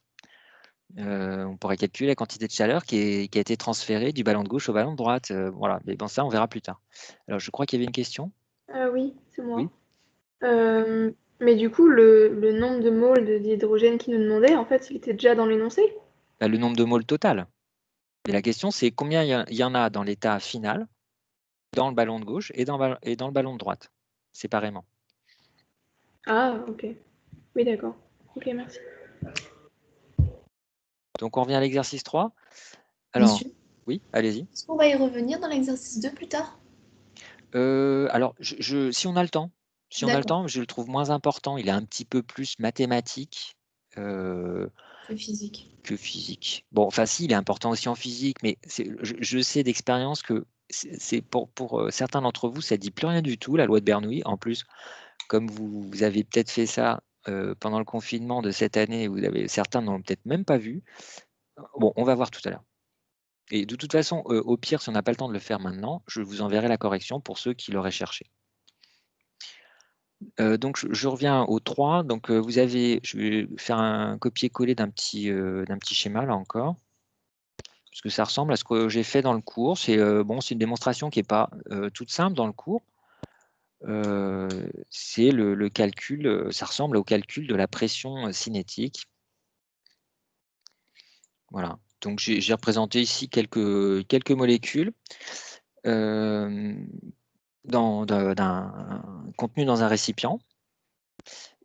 On pourrait calculer la quantité de chaleur qui a été transférée du ballon de gauche au ballon de droite. Voilà, mais bon, ça, on verra plus tard. Alors, je crois qu'il y avait une question. Oui, c'est moi. Oui. Mais du coup, le nombre de moles d'hydrogène qu'il nous demandait, en fait, il était déjà dans l'énoncé? Bah, le nombre de moles total. Et la question, c'est combien il y en a dans l'état final, dans le ballon de gauche et dans le ballon de droite, séparément. Ah, ok. Oui, d'accord. Ok, merci. Donc, on revient à l'exercice 3. Alors, Monsieur, oui, allez-y. est-ce qu'on va y revenir dans l'exercice 2 plus tard? Alors, si on a le temps, si on a le D'accord. temps, je le trouve moins important. Il est un petit peu plus mathématique Que physique. que physique. Bon, enfin, si, il est important aussi en physique, mais je sais d'expérience que c'est pour certains d'entre vous, ça ne dit plus rien du tout, la loi de Bernoulli. En plus, comme vous avez peut-être fait ça pendant le confinement de cette année, certains n'ont peut-être même pas vu. Bon, on va voir tout à l'heure. Et de toute façon, au pire, si on n'a pas le temps de le faire maintenant, je vous enverrai la correction pour ceux qui l'auraient cherché. Donc, je reviens au 3. Donc, je vais faire un copier-coller d'un petit schéma, là encore, parce que ça ressemble à ce que j'ai fait dans le cours. C'est une démonstration qui n'est pas toute simple dans le cours. C'est le calcul, ça ressemble au calcul de la pression cinétique. Voilà. Donc, j'ai représenté ici quelques molécules contenues dans un récipient.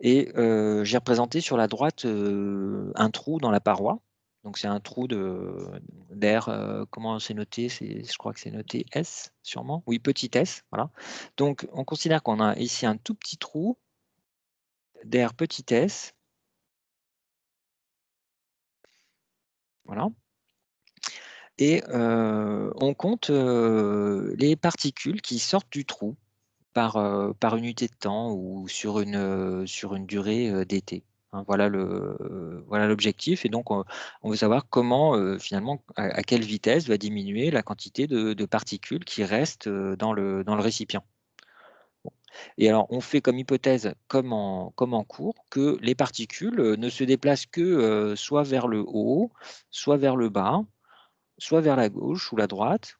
Et j'ai représenté sur la droite un trou dans la paroi. Donc, c'est un trou d'air. Comment c'est noté? Je crois que c'est noté S, sûrement. Oui, petit s. Voilà. Donc, on considère qu'on a ici un tout petit trou d'air petit s. Voilà. Et on compte les particules qui sortent du trou par unité de temps ou sur une durée d'été. Hein, voilà l'objectif. Et donc, on veut savoir comment, finalement, à quelle vitesse va diminuer la quantité de particules qui restent dans le récipient. Bon. Et alors, on fait comme hypothèse, comme en cours, que les particules ne se déplacent que soit vers le haut, soit vers le bas, soit vers la gauche ou la droite.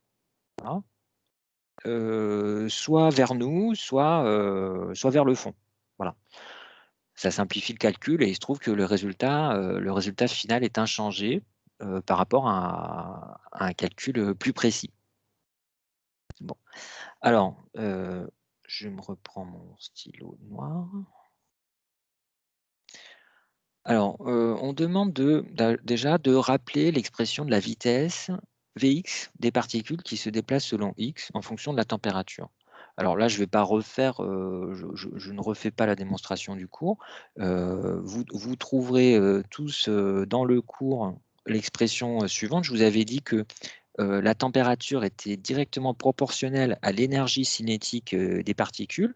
Voilà. Soit vers nous, soit vers le fond. Voilà. Ça simplifie le calcul et il se trouve que le résultat final est inchangé par rapport à un calcul plus précis. Bon. Alors, je me reprends mon stylo noir. Alors, on demande déjà de rappeler l'expression de la vitesse Vx des particules qui se déplacent selon x en fonction de la température. Alors là, je ne vais pas refaire, je ne refais pas la démonstration du cours. Vous trouverez tous dans le cours l'expression suivante. Je vous avais dit que la température était directement proportionnelle à l'énergie cinétique des particules.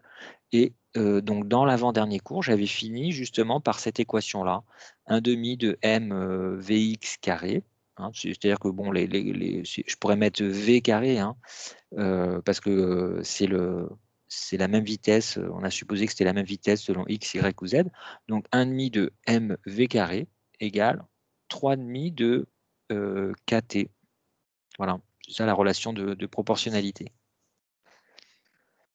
Et donc, dans l'avant-dernier cours, j'avais fini justement par cette équation-là, 1/2 de m Vx carré. Hein, c'est-à-dire que bon, je pourrais mettre V carré, hein, parce que c'est la même vitesse. On a supposé que c'était la même vitesse selon x, y ou z. Donc, 1/2 de m V carré égale 3/2 de kt. Voilà, c'est ça la relation de proportionnalité.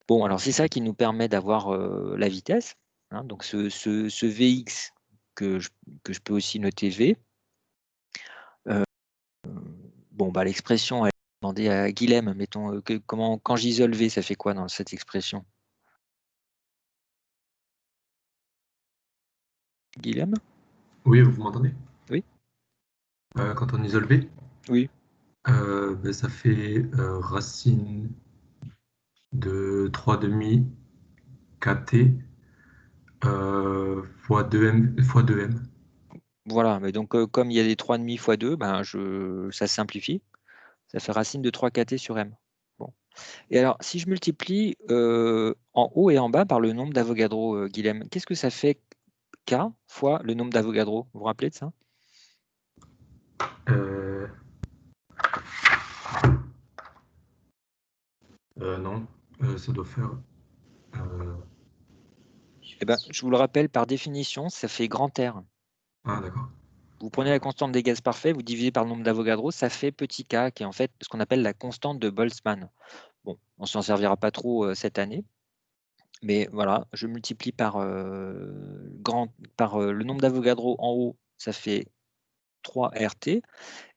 Bon, alors c'est ça qui nous permet d'avoir la vitesse. Hein, donc ce Vx que je peux aussi noter V. Bon, bah, l'expression, elle est demandée à Guilhem. Mettons, quand j'isole V, ça fait quoi dans cette expression? Guilhem? Oui, vous m'entendez? Oui. Quand on isole V? Oui. Ben, ça fait racine de 3/2 kt fois 2m. Voilà, mais donc comme il y a des 3,5 fois 2, ben, ça se simplifie. Ça fait racine de 3kt sur m. Bon. Et alors, si je multiplie en haut et en bas par le nombre d'Avogadro, Guilhem, qu'est-ce que ça fait k fois le nombre d'Avogadro? Vous vous rappelez de ça? Non, ça doit faire... Eh ben, je vous le rappelle, par définition, ça fait grand R. Ah, d'accord. Vous prenez la constante des gaz parfaits, vous divisez par le nombre d'Avogadro, ça fait petit k, qui est en fait ce qu'on appelle la constante de Boltzmann. Bon, on ne s'en servira pas trop cette année. Mais voilà, je multiplie par, le nombre d'Avogadro en haut, ça fait 3 RT.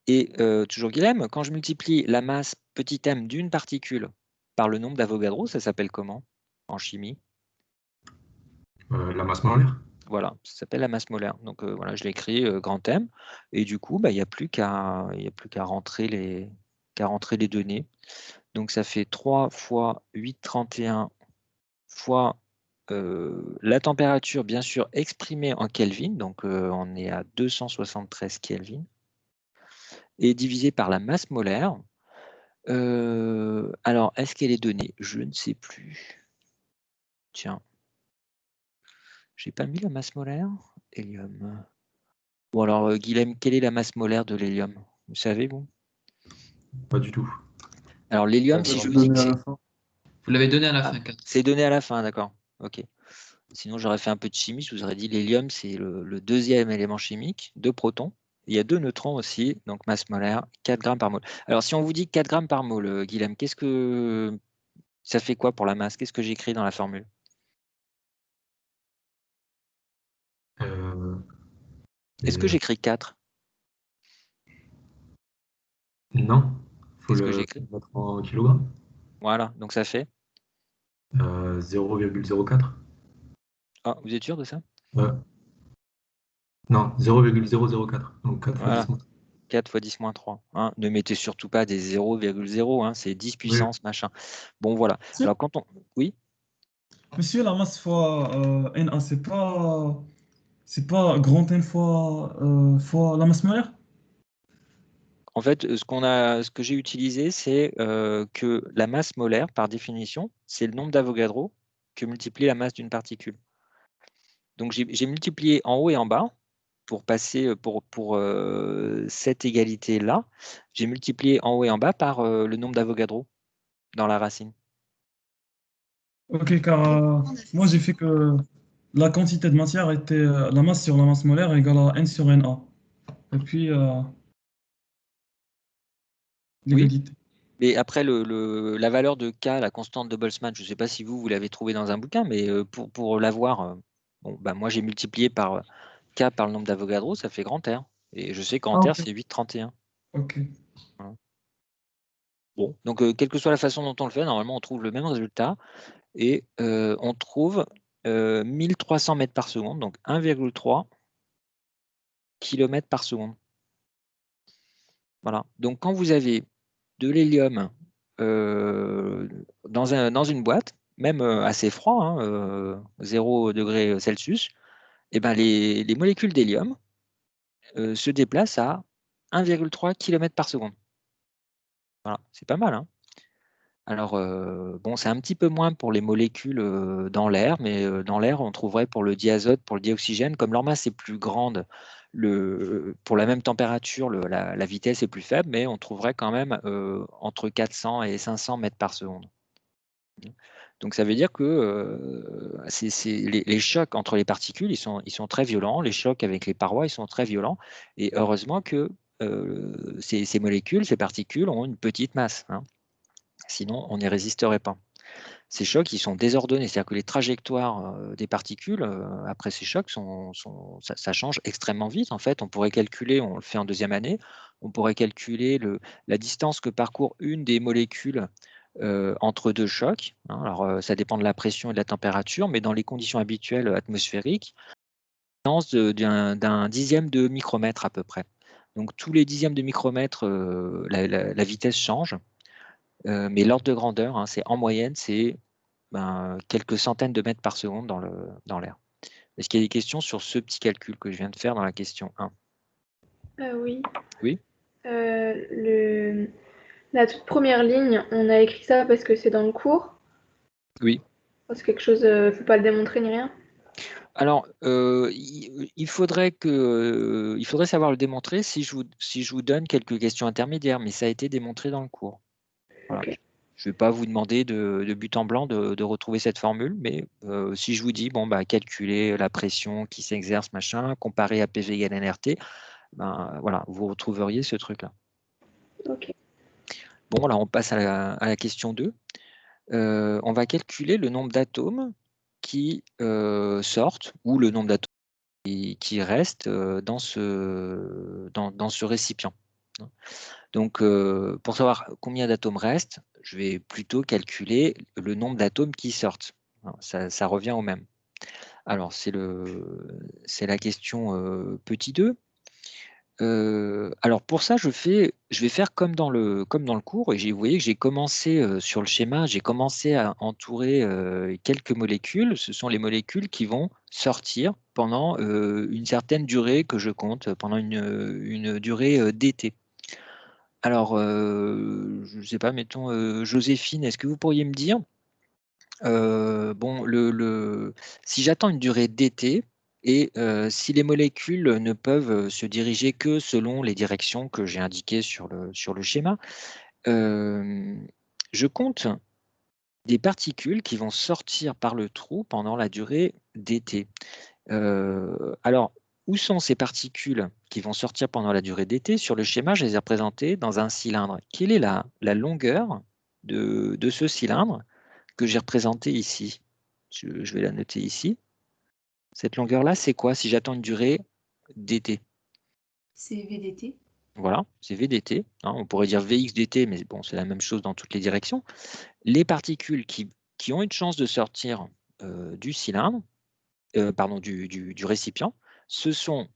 Et toujours Guilhem, quand je multiplie la masse petit m d'une particule par le nombre d'Avogadro, ça s'appelle comment en chimie? La masse molaire. Voilà, ça s'appelle la masse molaire. Donc voilà, je l'écris grand M. Et du coup, il n'y a plus qu'à rentrer les données. Donc ça fait 3 fois 8,31 fois la température, bien sûr, exprimée en Kelvin. Donc on est à 273 Kelvin. Et divisé par la masse molaire. Alors, est-ce qu'elle est donnée? Je ne sais plus. Tiens. J'ai pas mis la masse molaire? Hélium. Bon alors, Guilhem, quelle est la masse molaire de l'hélium? Vous savez, vous? Pas du tout. Alors, l'hélium, si je vous dis que c'est... Vous l'avez donné à la Ah, fin, 4. c'est donné à la fin, d'accord. Ok. Sinon, j'aurais fait un peu de chimie, je vous aurais dit l'hélium, c'est le deuxième élément chimique, 2 protons. Il y a 2 neutrons aussi, donc masse molaire, 4 grammes par mol. Alors, si on vous dit 4 grammes par mol, Guilhem, qu'est-ce que ça fait quoi pour la masse? Qu'est-ce que j'écris dans la formule? Est-ce que j'écris 4? Non, il faut Qu'est-ce que le j'écris? mettre en kilogrammes. Voilà, donc ça fait 0,04. Ah, vous êtes sûr de ça? Non, 0,004. Donc 4 fois Voilà, 10 moins. 4 fois 10 moins 3. Hein. Ne mettez surtout pas des 0,0, hein, c'est 10 puissance, machin. Bon, voilà. Alors, quand on... Oui? Monsieur, la masse fois Na, c'est pas grand N fois la masse molaire? En fait, ce que j'ai utilisé, c'est que la masse molaire, par définition, c'est le nombre d'Avogadro que multiplie la masse d'une particule. Donc, j'ai multiplié en haut et en bas pour passer pour cette égalité-là. J'ai multiplié en haut et en bas par le nombre d'Avogadro dans la racine. Ok, car moi j'ai fait que la quantité de matière était la masse sur la masse molaire égale à N sur Na. Et puis Oui, l'égalité. mais après, la valeur de K, la constante de Boltzmann, je ne sais pas si vous l'avez trouvé dans un bouquin, mais pour l'avoir, bon, bah, moi j'ai multiplié par K par le nombre d'Avogadro, ça fait grand R. Et je sais qu'en Ah, R, ok. c'est 8,31. Ok. Voilà. Bon, donc quelle que soit la façon dont on le fait, normalement on trouve le même résultat. Et on trouve 1300 mètres par seconde, donc 1,3 km par seconde. Voilà. Donc quand vous avez de l'hélium dans une boîte, même assez froid, hein, 0 degré Celsius, et ben les molécules d'hélium se déplacent à 1,3 km par seconde. Voilà, c'est pas mal, hein. Alors, bon, c'est un petit peu moins pour les molécules dans l'air, mais dans l'air, on trouverait pour le diazote, pour le dioxygène, comme leur masse est plus grande, pour la même température, la vitesse est plus faible, mais on trouverait quand même entre 400 et 500 mètres par seconde. Donc ça veut dire que les chocs entre les particules, ils sont très violents, les chocs avec les parois, ils sont très violents, et heureusement que ces molécules, ces particules ont une petite masse, hein. Sinon, on n'y résisterait pas. Ces chocs, ils sont désordonnés, c'est-à-dire que les trajectoires des particules, après ces chocs, ça change extrêmement vite. En fait, on pourrait calculer, on le fait en deuxième année, on pourrait calculer la distance que parcourt une des molécules entre deux chocs. Hein. Alors, ça dépend de la pression et de la température, mais dans les conditions habituelles atmosphériques, distance d'un dixième de micromètre à peu près. Donc, tous les dixièmes de micromètre, la vitesse change. Mais l'ordre de grandeur, hein, c'est en moyenne, c'est quelques centaines de mètres par seconde dans l'air. Est-ce qu'il y a des questions sur ce petit calcul que je viens de faire dans la question 1? Oui. Oui. La toute première ligne, on a écrit ça parce que c'est dans le cours. Oui. C'est quelque chose, faut pas le démontrer ni rien. Alors, il faudrait savoir le démontrer si je vous donne quelques questions intermédiaires, mais ça a été démontré dans le cours. Voilà. Okay. Je ne vais pas vous demander de but en blanc de retrouver cette formule, mais si je vous dis, bon, calculer la pression qui s'exerce, machin, comparé à PV égale nRT, voilà, vous retrouveriez ce truc-là. Ok. Bon, alors on passe à la question 2. On va calculer le nombre d'atomes qui sortent ou le nombre d'atomes qui restent dans ce récipient. Donc, pour savoir combien d'atomes restent, je vais plutôt calculer le nombre d'atomes qui sortent. Ça revient au même. Alors, c'est la question petit 2. Alors pour ça, je vais faire comme dans le cours, et vous voyez que j'ai commencé sur le schéma, j'ai commencé à entourer quelques molécules. Ce sont les molécules qui vont sortir pendant une certaine durée que je compte, pendant une durée d'été. Alors, je ne sais pas, mettons Joséphine, est-ce que vous pourriez me dire, bon, si j'attends une durée d'été, et si les molécules ne peuvent se diriger que selon les directions que j'ai indiquées sur le schéma, je compte des particules qui vont sortir par le trou pendant la durée d'été. Alors, où sont ces particules qui vont sortir pendant la durée d'été? Sur le schéma, je les ai représentées dans un cylindre. Quelle est la longueur de ce cylindre que j'ai représenté ici? Je vais la noter ici. Cette longueur-là, c'est quoi si j'attends une durée d'été? C'est VDT. Voilà, c'est VDT. On pourrait dire VX dt, mais bon, c'est la même chose dans toutes les directions. Les particules qui ont une chance de sortir du cylindre, pardon, du récipient, ce sont,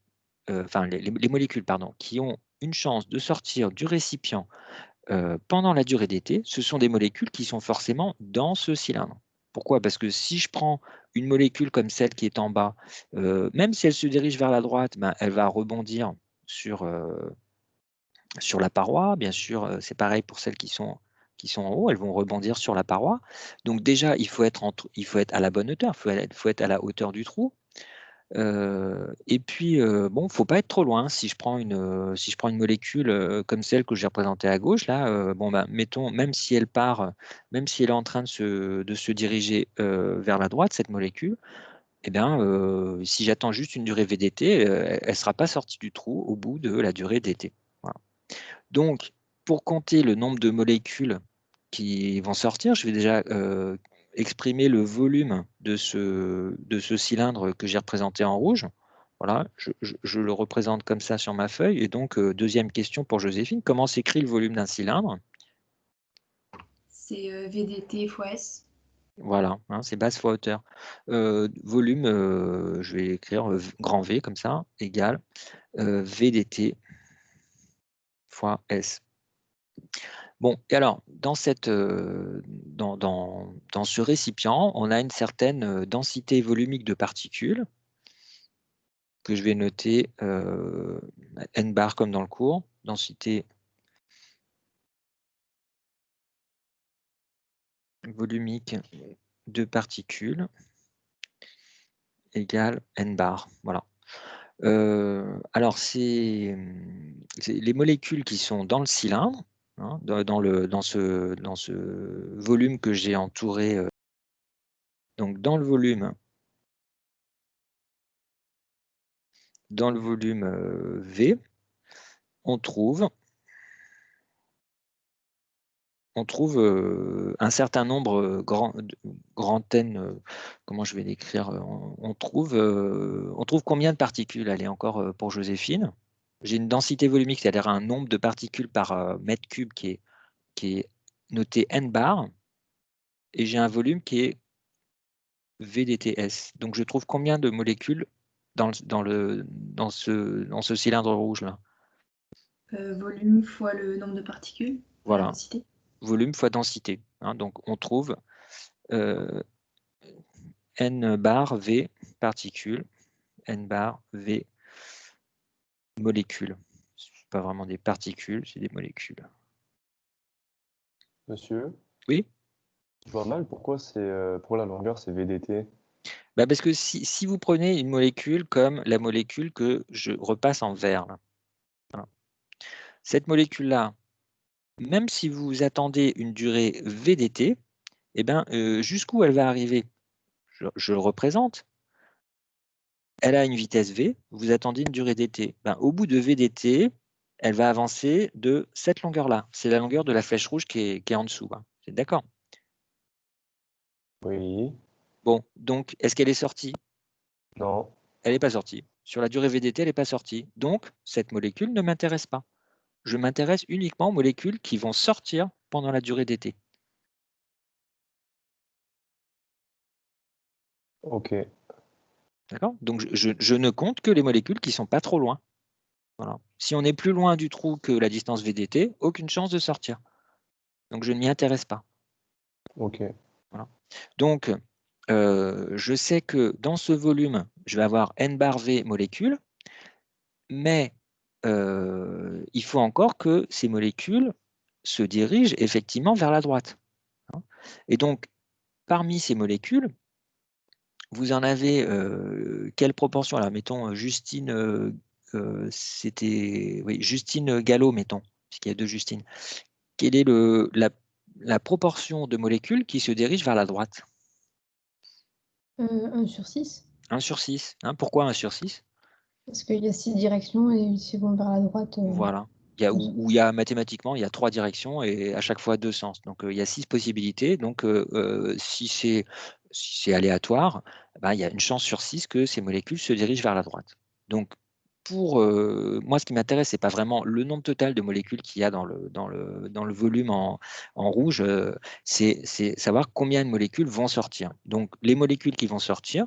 enfin, les molécules, pardon, qui ont une chance de sortir du récipient pendant la durée d'été, ce sont des molécules qui sont forcément dans ce cylindre. Pourquoi? Parce que si je prends une molécule comme celle qui est en bas, même si elle se dirige vers la droite, ben, elle va rebondir sur la paroi. Bien sûr, c'est pareil pour celles qui sont en haut, elles vont rebondir sur la paroi. Donc déjà, il faut être à la bonne hauteur, il faut être à la hauteur du trou. Et puis, bon, il ne faut pas être trop loin. Si je prends une molécule comme celle que j'ai représentée à gauche, là, bon, bah, mettons, même si elle est en train de se diriger vers la droite, cette molécule, eh bien, si j'attends juste une durée VDT, elle ne sera pas sortie du trou au bout de la durée DT. Voilà. Donc, pour compter le nombre de molécules qui vont sortir, je vais déjà exprimer le volume de ce cylindre que j'ai représenté en rouge. Voilà, je le représente comme ça sur ma feuille. Et donc, deuxième question pour Joséphine, comment s'écrit le volume d'un cylindre? C'est VDT fois S. Voilà, c'est base fois hauteur. Volume, je vais écrire grand V comme ça, égale VDT fois S. Bon, et alors, dans ce récipient, on a une certaine densité volumique de particules que je vais noter n bar comme dans le cours, densité volumique de particules égale n bar. Voilà. Alors, c'est les molécules qui sont dans le cylindre, dans ce volume que j'ai entouré. Donc, dans le volume V, on trouve un certain nombre grand N, comment je vais l'écrire, on trouve combien de particules? Allez, encore pour Joséphine. J'ai une densité volumique, c'est-à-dire un nombre de particules par mètre cube qui est noté n bar, et j'ai un volume qui est VDTS. Donc je trouve combien de molécules dans ce cylindre rouge là? Volume fois le nombre de particules. Voilà. La densité. Volume fois densité. Donc on trouve n bar V particules, n bar V molécules. Ce n'est pas vraiment des particules, c'est des molécules. Monsieur? Oui? Je vois mal pourquoi pour la longueur c'est VDT. Bah parce que si vous prenez une molécule comme la molécule que je repasse en vert, là. Voilà. Cette molécule-là, même si vous attendez une durée VDT, eh ben, jusqu'où elle va arriver? Je le représente. Elle a une vitesse V, vous attendez une durée dt. Ben, au bout de VDT, elle va avancer de cette longueur-là. C'est la longueur de la flèche rouge qui est en dessous. Hein. Vous êtes d'accord? Oui. Bon, donc, est-ce qu'elle est sortie? Non. Elle n'est pas sortie. Sur la durée VDT, elle n'est pas sortie. Donc, cette molécule ne m'intéresse pas. Je m'intéresse uniquement aux molécules qui vont sortir pendant la durée DT. Ok. D'accord? Donc, je ne compte que les molécules qui ne sont pas trop loin. Voilà. Si on est plus loin du trou que la distance VDT, aucune chance de sortir. Donc, je ne m'y intéresse pas. Ok. Voilà. Donc, je sais que dans ce volume, je vais avoir n bar V molécules, mais il faut encore que ces molécules se dirigent effectivement vers la droite. Hein. Et donc, parmi ces molécules, vous en avez quelle proportion? Alors, mettons Justine, c'était oui, Justine Gallo, mettons, puisqu'il y a deux Justines. Quelle est la proportion de molécules qui se dirigent vers la droite? 1 sur 6. 1 sur 6. Hein, pourquoi 1 sur 6? Parce qu'il y a 6 directions et si vont vers la droite. Voilà. Où il y a mathématiquement, il y a 3 directions et à chaque fois 2 sens. Donc il y a 6 possibilités. Donc si c'est aléatoire, ben, il y a une chance sur 6 que ces molécules se dirigent vers la droite. Donc pour moi, ce qui m'intéresse, ce n'est pas vraiment le nombre total de molécules qu'il y a dans le volume en rouge, c'est savoir combien de molécules vont sortir. Donc les molécules qui vont sortir,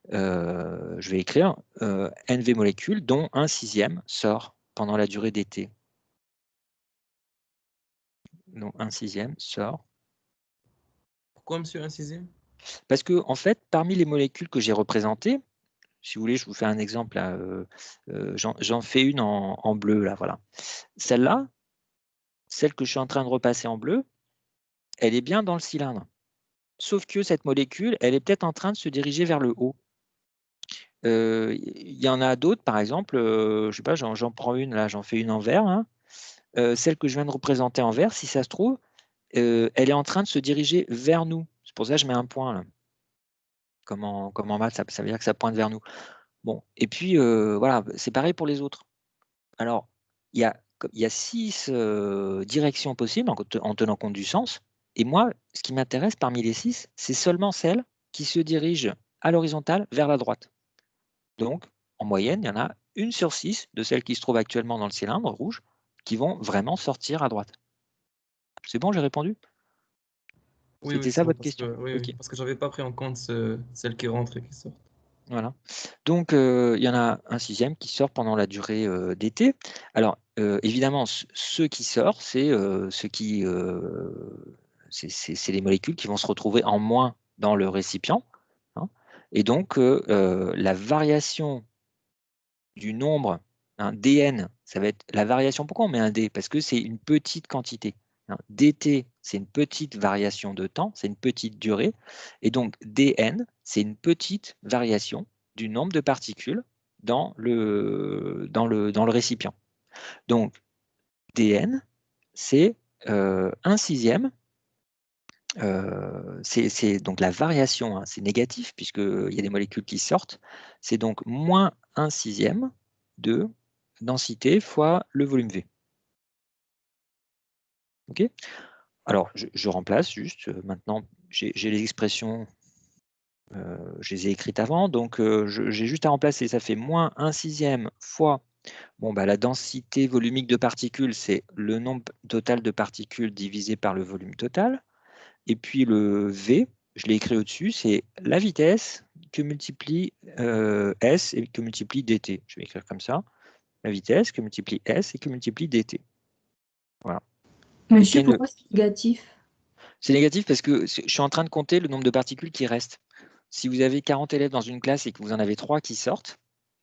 je vais écrire NV molécules dont 1/6 sort pendant la durée d'été. Donc 1/6 sort. Pourquoi, monsieur, 1/6? Parce que, en fait, parmi les molécules que j'ai représentées, si vous voulez, je vous fais un exemple. J'en fais une en bleu, là, voilà. Celle-là, celle que je suis en train de repasser en bleu, elle est bien dans le cylindre. Sauf que cette molécule, elle est peut-être en train de se diriger vers le haut. Il y en a d'autres, par exemple, je sais pas, j'en prends une, là, j'en fais une en vert. Hein. Celle que je viens de représenter en vert, si ça se trouve, elle est en train de se diriger vers nous. C'est pour ça que je mets un point là. Comme en maths, ça veut dire que ça pointe vers nous. Bon, et puis voilà, c'est pareil pour les autres. Alors, il y a 6 directions possibles en tenant compte du sens. Et moi, ce qui m'intéresse parmi les 6, c'est seulement celles qui se dirigent à l'horizontale vers la droite. Donc, en moyenne, il y en a 1 sur 6 de celles qui se trouvent actuellement dans le cylindre rouge qui vont vraiment sortir à droite. C'est bon, j'ai répondu? Oui, C'était oui, ça c'est bon, votre parce question? que, oui, Ok. oui, parce que j'avais pas pris en compte celle qui rentre et qui sort. Voilà. Donc, il y en a 1/6 qui sort pendant la durée d'été. Alors, évidemment, ce qui sort, c'est c'est les molécules qui vont se retrouver en moins dans le récipient. Hein. Et donc, la variation du nombre, hein, dn, ça va être la variation. Pourquoi on met un d? Parce que c'est une petite quantité. Hein. dt, c'est une petite variation de temps, c'est une petite durée. Et donc, dn, c'est une petite variation du nombre de particules dans le récipient. Donc, dn, c'est 1/6. C'est donc la variation, hein, c'est négatif puisqu'il y a des molécules qui sortent. C'est donc moins 1/6 de densité fois le volume V. Ok. Alors, je remplace juste. Maintenant, j'ai les expressions, je les ai écrites avant. Donc, j'ai juste à remplacer. Ça fait moins 1/6 fois la densité volumique de particules, c'est le nombre total de particules divisé par le volume total. Et puis le V, je l'ai écrit au-dessus, c'est la vitesse que multiplie S et que multiplie dt. Je vais écrire comme ça. La vitesse que multiplie S et que multiplie dt. Voilà. Monsieur, pourquoi c'est négatif? C'est négatif parce que je suis en train de compter le nombre de particules qui restent. Si vous avez 40 élèves dans une classe et que vous en avez 3 qui sortent,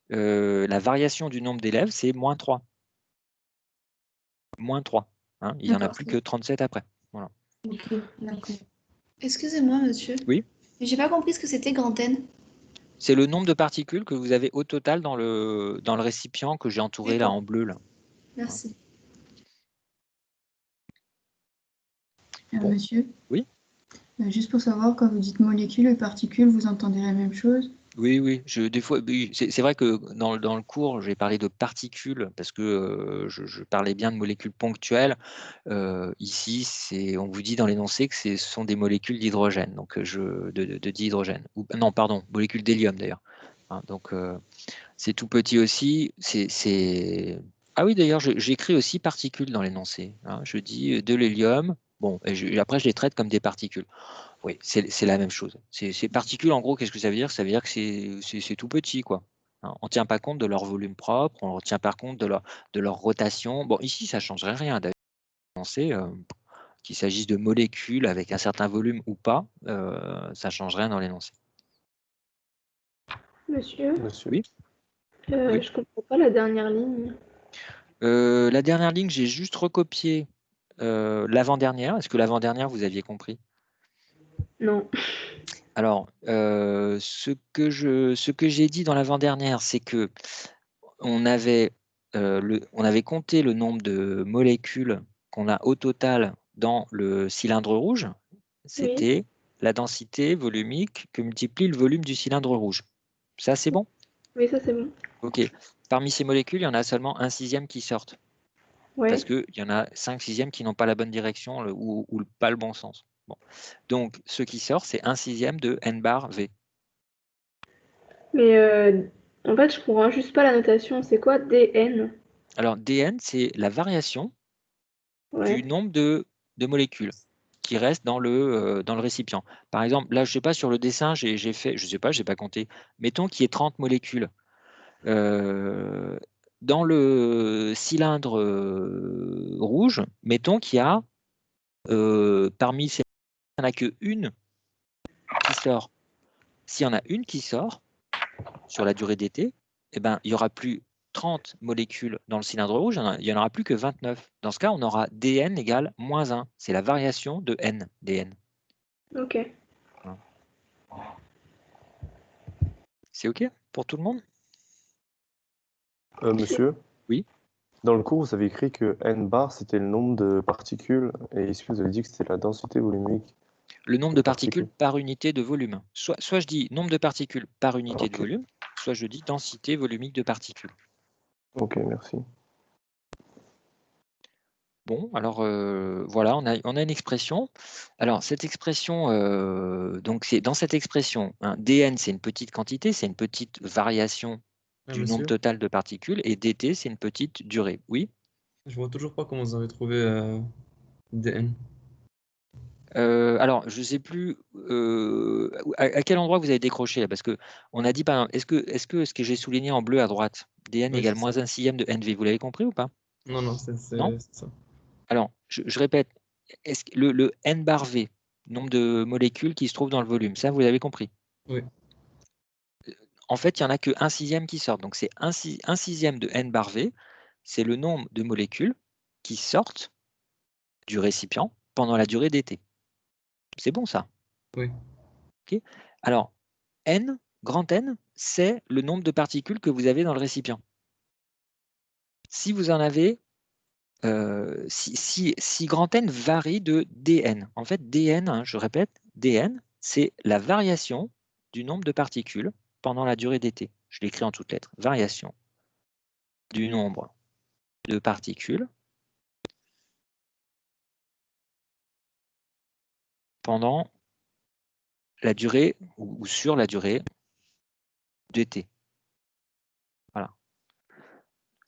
la variation du nombre d'élèves, c'est moins 3. Moins 3. Hein, il n'y en a plus que 37 après. Voilà. Ok, d'accord. Excusez-moi, monsieur. Oui. Mais j'ai pas compris ce que c'était grand N. C'est le nombre de particules que vous avez au total dans le récipient que j'ai entouré là en bleu. Là. Merci. Bon. Monsieur? Oui. Juste pour savoir, quand vous dites molécules et particules, vous entendez la même chose? Oui. Des fois, oui, c'est vrai que dans le cours, j'ai parlé de particules parce que je parlais bien de molécules ponctuelles. Ici, on vous dit dans l'énoncé que ce sont des molécules d'hydrogène, donc de dihydrogène. Non, pardon, molécules d'hélium d'ailleurs. Hein, donc, c'est tout petit aussi. Ah oui, d'ailleurs, j'écris aussi particules dans l'énoncé. Hein. Je dis de l'hélium. Bon, et après, je les traite comme des particules. Oui, c'est la même chose. Ces particules, en gros, qu'est-ce que ça veut dire? Ça veut dire que c'est tout petit, quoi. Hein, on ne tient pas compte de leur volume propre, on ne tient pas compte de leur rotation. Bon, ici, ça ne changerait rien. D'ailleurs, penser qu'il s'agisse de molécules avec un certain volume ou pas, ça ne change rien dans l'énoncé. Monsieur, Oui. je comprends pas la dernière ligne. La dernière ligne, j'ai juste recopié l'avant-dernière. Est-ce que l'avant-dernière, vous aviez compris? Non. Alors, ce que j'ai dit dans l'avant-dernière, c'est que on avait compté le nombre de molécules qu'on a au total dans le cylindre rouge. C'était la densité volumique que multiplie le volume du cylindre rouge. Ça, c'est bon? Oui, ça c'est bon. OK. Parmi ces molécules, il y en a seulement 1/6 qui sortent. Parce qu'il y en a 5/6 qui n'ont pas la bonne direction ou pas le bon sens. Bon. Donc, ce qui sort, c'est 1/6 de n bar V. Mais en fait, je comprends juste pas la notation. C'est quoi dn? Alors, dn, c'est la variation du nombre de molécules qui restent dans le récipient. Par exemple, là, je ne sais pas, sur le dessin, j'ai fait, je ne sais pas, je n'ai pas compté. Mettons qu'il y ait 30 molécules. Dans le cylindre rouge, mettons qu'il y a, parmi ces, il n'y en a qu'une qui sort. S'il y en a une qui sort sur la durée d'été, eh ben, il n'y aura plus 30 molécules dans le cylindre rouge, il n'y en aura plus que 29. Dans ce cas, on aura dn égale -1. C'est la variation de n, dn. Ok. C'est OK pour tout le monde? Monsieur? Oui. Dans le cours, vous avez écrit que n bar, c'était le nombre de particules, et ici, vous avez dit que c'était la densité volumique. Le nombre de particules par unité de volume. Soit je dis nombre de particules par unité de volume, soit je dis densité volumique de particules. Ok, merci. Bon, alors voilà, on a une expression. Alors cette expression, donc c'est dans cette expression, hein, dn c'est une petite quantité, c'est une petite variation du nombre monsieur? total de particules, et dt c'est une petite durée. Oui? Je vois toujours pas comment vous avez trouvé DN. Alors, je ne sais plus à quel endroit vous avez décroché là, parce que on a dit, par exemple, est-ce que ce que j'ai souligné en bleu à droite, dn Oui, égale c'est ça. -1/6 de nv, vous l'avez compris ou pas? Non, non, Non? c'est ça. Alors, je répète, est-ce que le n bar v, nombre de molécules qui se trouvent dans le volume, ça vous l'avez compris? Oui. En fait, il n'y en a que 1/6 qui sortent. Donc, c'est 1/6 de n bar v, c'est le nombre de molécules qui sortent du récipient pendant la durée d'été. C'est bon ça? Oui. OK. Alors, n, grand N, c'est le nombre de particules que vous avez dans le récipient. Si vous en avez, si grand N varie de dn, en fait, dn, hein, je répète, dn, c'est la variation du nombre de particules pendant la durée d'été. Je l'écris en toutes lettres. Variation du nombre de particules pendant la durée ou sur la durée d'été. Voilà.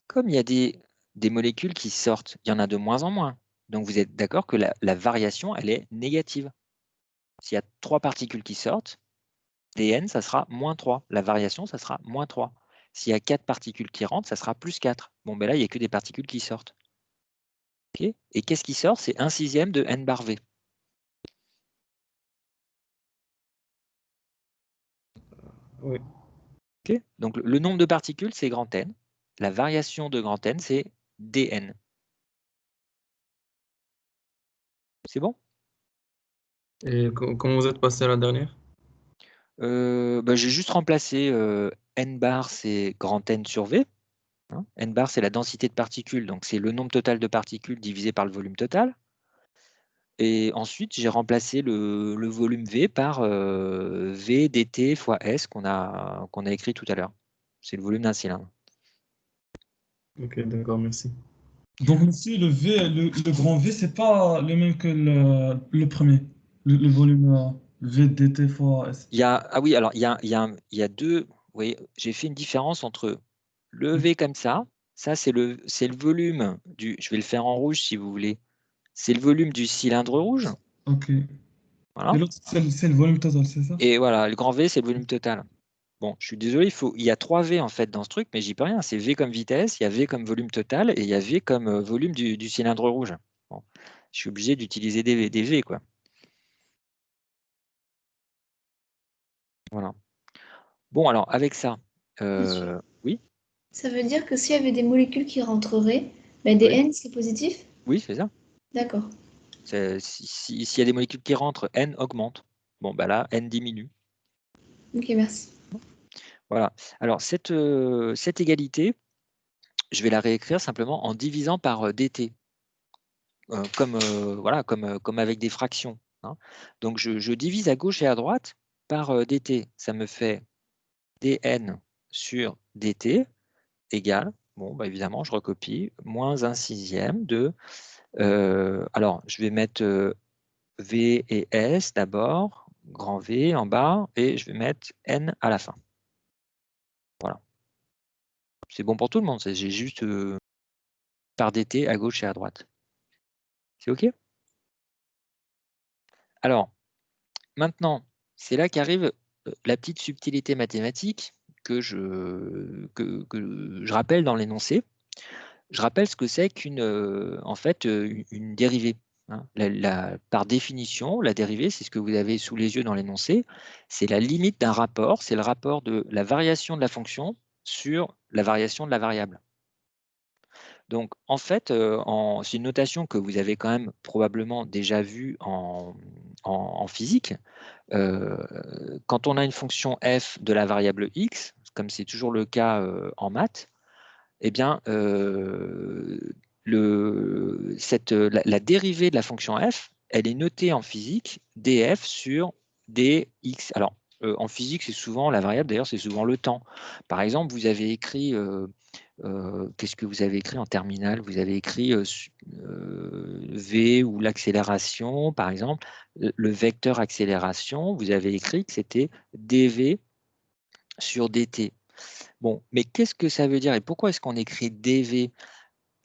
Comme il y a des molécules qui sortent, il y en a de moins en moins. Donc vous êtes d'accord que la variation, elle est négative. S'il y a 3 particules qui sortent, dn, ça sera -3. La variation, ça sera -3. S'il y a 4 particules qui rentrent, ça sera +4. Bon, ben là, il n'y a que des particules qui sortent. Okay. Et qu'est-ce qui sort? C'est 1/6 de n bar v. Oui. Okay. Donc le nombre de particules, c'est grand N. La variation de grand N, c'est dn. C'est bon? Et comment vous êtes passé à la dernière? J'ai juste remplacé n bar, c'est grand N sur V. Hein. N bar, c'est la densité de particules, donc c'est le nombre total de particules divisé par le volume total. Et ensuite, j'ai remplacé le volume V par V dt fois S qu'on a écrit tout à l'heure. C'est le volume d'un cylindre. Ok, d'accord, merci. Donc monsieur, le grand V, c'est pas le même que le premier, le volume V dt fois S. Ah oui, alors il y a deux. Vous voyez, j'ai fait une différence entre le V comme ça c'est le volume du. Je vais le faire en rouge si vous voulez. C'est le volume du cylindre rouge. Ok. Voilà. Et l'autre, c'est le volume total, c'est ça? Et voilà, le grand V, c'est le volume total. Bon, je suis désolé, il y a 3 V en fait dans ce truc, mais j'y peux rien. C'est V comme vitesse, il y a V comme volume total et il y a V comme volume du cylindre rouge. Bon, je suis obligé d'utiliser des V, quoi. Voilà. Bon, alors avec ça, oui, Ça veut dire que s'il y avait des molécules qui rentreraient, ben des Oui. N, c'est positif? oui, c'est ça. D'accord. S'il y a des molécules qui rentrent, N augmente. Bon, bah là, N diminue. Ok, merci. Voilà. Alors, cette égalité, je vais la réécrire simplement en divisant par dt, voilà, comme avec des fractions. Hein. Donc, je divise à gauche et à droite par dt. Ça me fait dn sur dt égale, bon, bah, évidemment, je recopie, moins 1/6 de... alors, je vais mettre V et S d'abord, grand V en bas, et je vais mettre N à la fin. Voilà. C'est bon pour tout le monde, j'ai juste par dt à gauche et à droite. C'est OK? Alors, maintenant, c'est là qu'arrive la petite subtilité mathématique que je rappelle dans l'énoncé. Je rappelle ce que c'est en fait, une dérivée. Hein. Par définition, la dérivée, c'est ce que vous avez sous les yeux dans l'énoncé, c'est la limite d'un rapport, c'est le rapport de la variation de la fonction sur la variation de la variable. Donc, en fait, c'est une notation que vous avez quand même probablement déjà vue en physique. Quand on a une fonction f de la variable x, comme c'est toujours le cas en maths, eh bien, la dérivée de la fonction f, elle est notée en physique df sur dx. Alors, en physique, c'est souvent la variable, d'ailleurs, c'est souvent le temps. Par exemple, vous avez écrit, qu'est-ce que vous avez écrit en terminale? Vous avez écrit v ou l'accélération, par exemple, le vecteur accélération, vous avez écrit que c'était dv sur dt. Bon, mais qu'est-ce que ça veut dire et pourquoi est-ce qu'on écrit dv?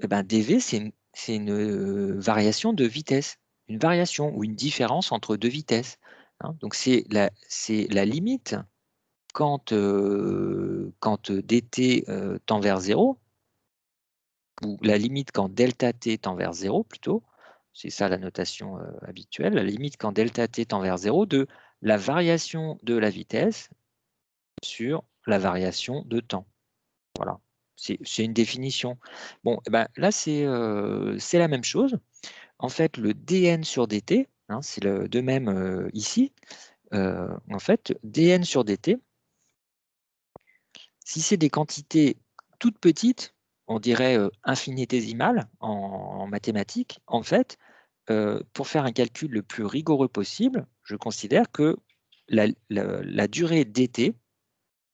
Eh ben, dv, c'est une variation de vitesse, une variation ou une différence entre deux vitesses. Hein. Donc, c'est la limite quand dt tend vers 0, ou la limite quand delta t tend vers 0 plutôt, c'est ça la notation habituelle, la limite quand delta t tend vers 0 de la variation de la vitesse sur la variation de temps. Voilà, c'est une définition. Bon, eh ben, là, c'est la même chose. En fait, le dn sur dt, hein, c'est de même ici. En fait, dn sur dt, si c'est des quantités toutes petites, on dirait infinitésimales en mathématiques, en fait, pour faire un calcul le plus rigoureux possible, je considère que la durée dt,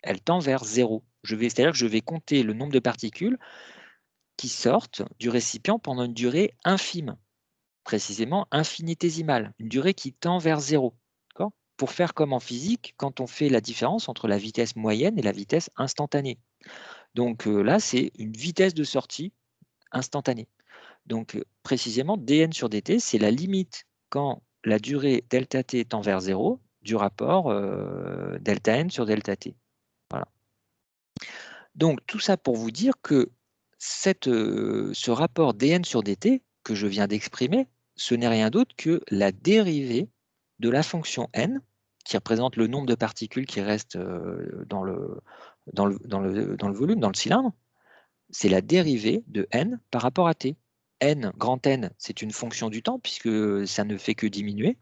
elle tend vers 0. C'est-à-dire que je vais compter le nombre de particules qui sortent du récipient pendant une durée infime, précisément infinitésimale, une durée qui tend vers 0. Pour faire comme en physique, quand on fait la différence entre la vitesse moyenne et la vitesse instantanée. Donc là, c'est une vitesse de sortie instantanée. Donc précisément, dn sur dt, c'est la limite quand la durée delta t tend vers 0 du rapport delta n sur delta t. Voilà. Donc tout ça pour vous dire que ce rapport dn sur dt que je viens d'exprimer, ce n'est rien d'autre que la dérivée de la fonction n, qui représente le nombre de particules qui restent dans le volume, dans le cylindre. C'est la dérivée de n par rapport à t. N, grand N, c'est une fonction du temps, puisque ça ne fait que diminuer.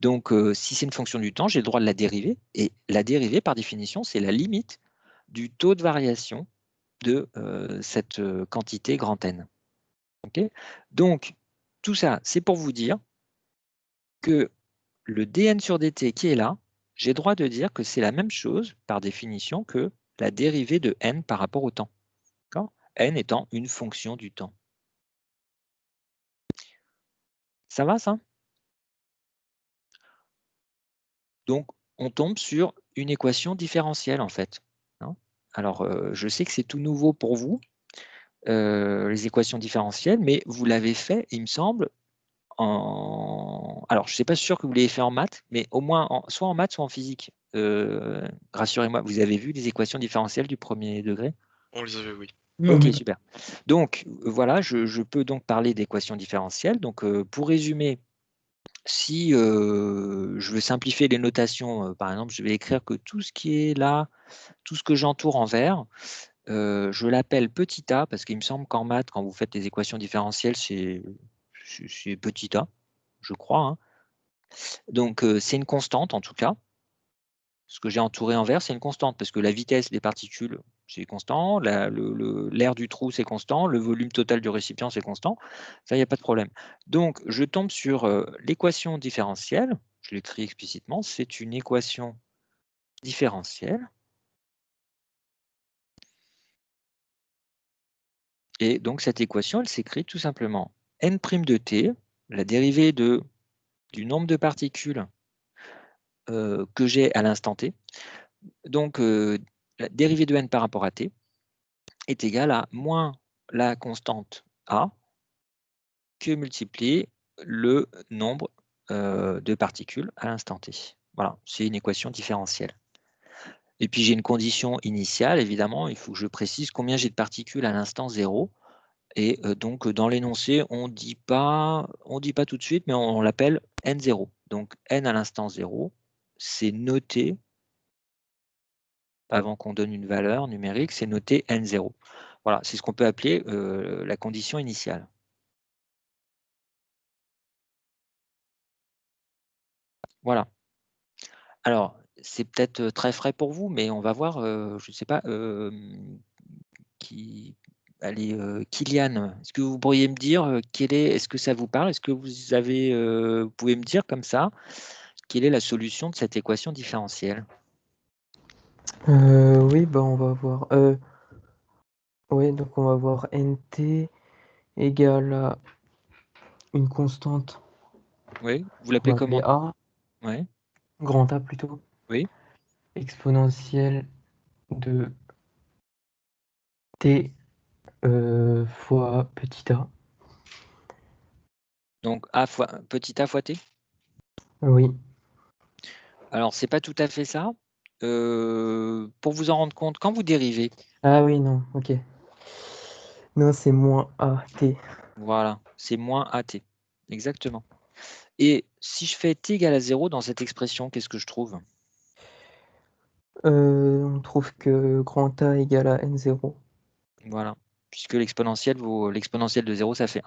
Donc, si c'est une fonction du temps, j'ai le droit de la dériver. Et la dérivée, par définition, c'est la limite du taux de variation de cette quantité grand N. Okay. Donc, tout ça, c'est pour vous dire que le dn sur dt qui est là, j'ai le droit de dire que c'est la même chose, par définition, que la dérivée de n par rapport au temps. N étant une fonction du temps. Ça va, ça? Donc, on tombe sur une équation différentielle, en fait. Alors, je sais que c'est tout nouveau pour vous, les équations différentielles, mais vous l'avez fait, il me semble, alors, je ne suis pas sûr que vous l'ayez fait en maths, mais au moins, soit en maths, soit en physique. Rassurez-moi, vous avez vu les équations différentielles du premier degré? On les avait, oui. Ok, super. Donc, voilà, je peux donc parler d'équations différentielles. Donc, pour résumer, si je veux simplifier les notations, par exemple, je vais écrire que tout ce qui est là, tout ce que j'entoure en vert, je l'appelle petit a, parce qu'il me semble qu'en maths, quand vous faites des équations différentielles, c'est petit a, je crois. Hein. Donc, c'est une constante, en tout cas. Ce que j'ai entouré en vert, c'est une constante, parce que la vitesse des particules, c'est constant, l'air du trou, c'est constant, le volume total du récipient, c'est constant. Ça, il n'y a pas de problème. Donc, je tombe sur l'équation différentielle. Je l'écris explicitement. C'est une équation différentielle. Et donc, cette équation, elle s'écrit tout simplement n' de t, la dérivée du nombre de particules que j'ai à l'instant t. Donc, la dérivée de n par rapport à t est égale à moins la constante a que multiplier le nombre de particules à l'instant t. Voilà, c'est une équation différentielle. Et puis j'ai une condition initiale, évidemment, il faut que je précise combien j'ai de particules à l'instant 0. Et donc dans l'énoncé, on ne dit pas tout de suite, mais on l'appelle n0. Donc n à l'instant 0, c'est noté, avant qu'on donne une valeur numérique, c'est noté n0. Voilà, c'est ce qu'on peut appeler la condition initiale. Voilà. Alors, c'est peut-être très frais pour vous, mais on va voir, je ne sais pas, allez, Kylian, est-ce que vous pourriez me dire est-ce que ça vous parle? Est-ce que vous avez, vous pouvez me dire comme ça, quelle est la solution de cette équation différentielle? Oui, bah on va voir. Ouais, donc on va voir nt égale à une constante. Oui, vous On l'appelez va appeler comment? A, Ouais. grand A plutôt. Oui. Exponentielle de t fois petit a. Donc petit a fois t? Oui. Alors, c'est pas tout à fait ça. Pour vous en rendre compte, quand vous dérivez, Ah oui, non, ok. Non, c'est moins a t. voilà, c'est moins at. Exactement. Et si je fais t égale à 0 dans cette expression, qu'est-ce que je trouve? On trouve que grand A égale à n0. Voilà, puisque l'exponentielle de 0, ça fait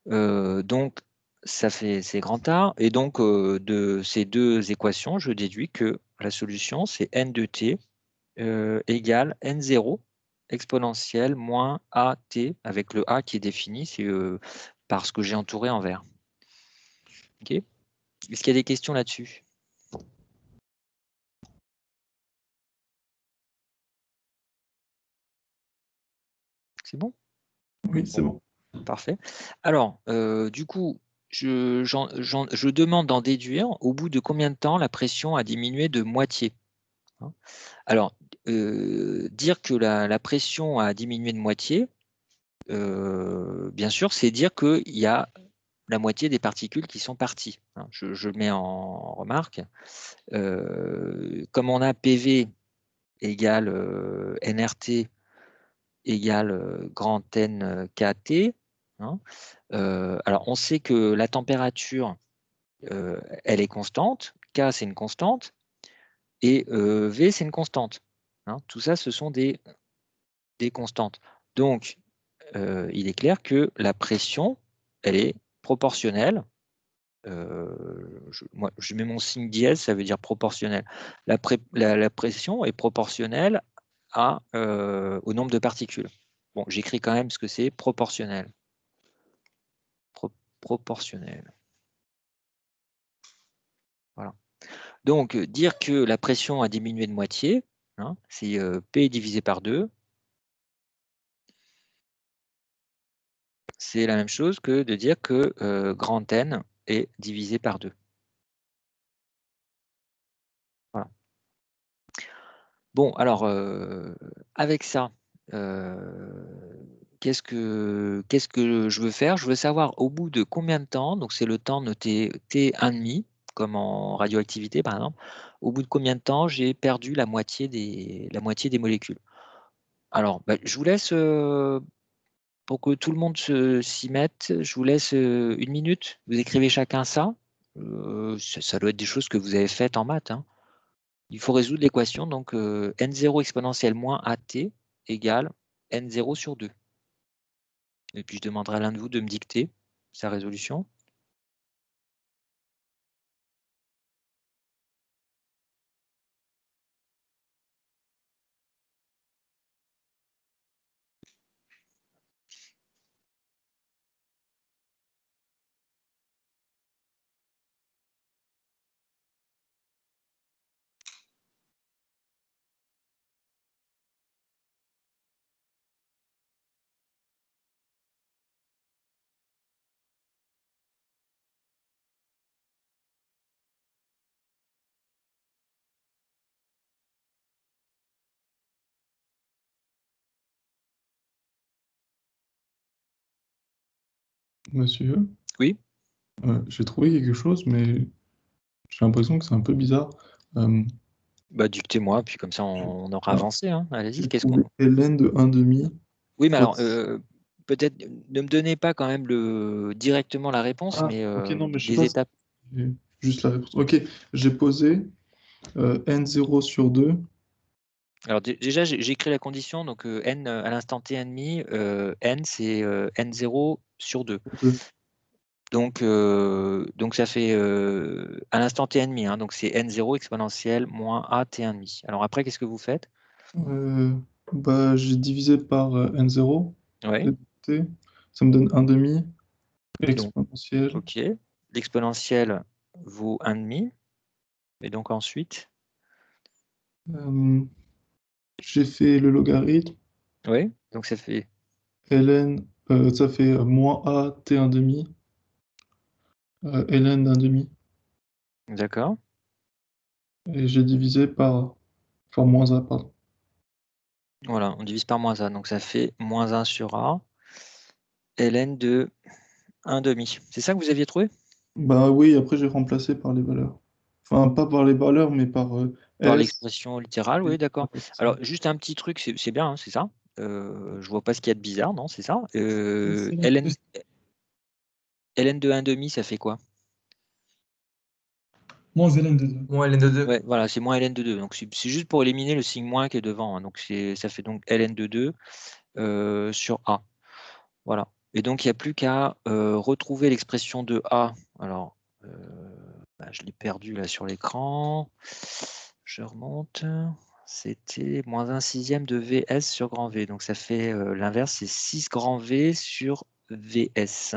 1. Donc, c'est grand A. Et donc, de ces deux équations, je déduis que la solution, c'est n de t égale n0 exponentielle moins at, avec le a qui est défini, c'est parce que j'ai entouré en vert. Ok. Est-ce qu'il y a des questions là-dessus? C'est bon? Oui, c'est bon. Parfait. Alors, du coup, je demande d'en déduire au bout de combien de temps la pression a diminué de moitié. Hein. Alors, dire que la pression a diminué de moitié, bien sûr, c'est dire qu'il y a la moitié des particules qui sont parties. Hein. Je le mets en remarque. Comme on a PV égale nRT égale grand N KT, hein, alors on sait que la température, elle est constante, K c'est une constante, et V c'est une constante. Hein. Tout ça, ce sont des constantes. Donc, il est clair que la pression, elle est proportionnelle. Moi, je mets mon signe dièse, ça veut dire proportionnel. La pression est proportionnelle au nombre de particules. Bon, j'écris quand même ce que c'est proportionnel. Proportionnel. Donc, dire que la pression a diminué de moitié, hein, c'est P divisé par 2. C'est la même chose que de dire que grand N est divisé par 2. Voilà. Bon, alors, avec ça, qu'est-ce que je veux faire? Je veux savoir au bout de combien de temps, donc c'est le temps noté T1,5, comme en radioactivité par exemple, au bout de combien de temps j'ai perdu la moitié des molécules. Alors, bah, je vous laisse, pour que tout le monde s'y mette, je vous laisse 1 minute. Vous écrivez chacun ça. Ça doit être des choses que vous avez faites en maths, hein. Il faut résoudre l'équation, donc n0 exponentielle moins AT égale n0 sur 2. Et puis je demanderai à l'un de vous de me dicter sa résolution. Monsieur, Oui. J'ai trouvé quelque chose, mais j'ai l'impression que c'est un peu bizarre. Bah, dictez-moi, puis comme ça on aura avancé, hein. Allez-y, J'ai qu'est-ce trouvé qu'on... ln de 1,5. Oui, mais alors, peut-être ne me donnez pas quand même directement la réponse, Ah, mais ok, non, mais je sais des pas. étapes. J'ai juste la réponse. Ok, j'ai posé n0 sur 2. Alors déjà, j'ai écrit la condition, donc n à l'instant t 1,5, n c'est n0 sur 2. Donc ça fait à l'instant t 1,5, hein, donc c'est n0 exponentielle moins a t 1,5. Alors après, qu'est-ce que vous faites? Bah, j'ai divisé par n0. Ouais. T. Ça me donne 1,5 Donc, exponentielle. ok. L'exponentielle vaut 1,5. Et donc ensuite? J'ai fait le logarithme. Oui, donc ça fait... ln, ça fait moins a t 1,5. ln d'1,5. D'accord. Et j'ai divisé par... Enfin, moins a, pardon. Voilà, on divise par moins a, donc ça fait moins 1 sur a, ln de 1,5. C'est ça que vous aviez trouvé? Bah oui, après j'ai remplacé par les valeurs. Enfin, pas par les valeurs, mais par Par S. l'expression littérale, oui, d'accord. Alors, juste un petit truc, c'est bien, hein, c'est ça. Je vois pas ce qu'il y a de bizarre, non, c'est ça. ln de 1,5, ça fait quoi? Moins ln de 2. Moins ln de 2. Ouais, voilà, c'est moins ln de 2. Donc, c'est juste pour éliminer le signe moins qui est devant, hein. Donc, ça fait donc ln de 2 sur a. Voilà. Et donc, il n'y a plus qu'à retrouver l'expression de a. Alors, bah, je l'ai perdu là sur l'écran. Je remonte. C'était moins 1/6 de Vs sur grand V. Donc, ça fait l'inverse, c'est 6 grand V sur Vs.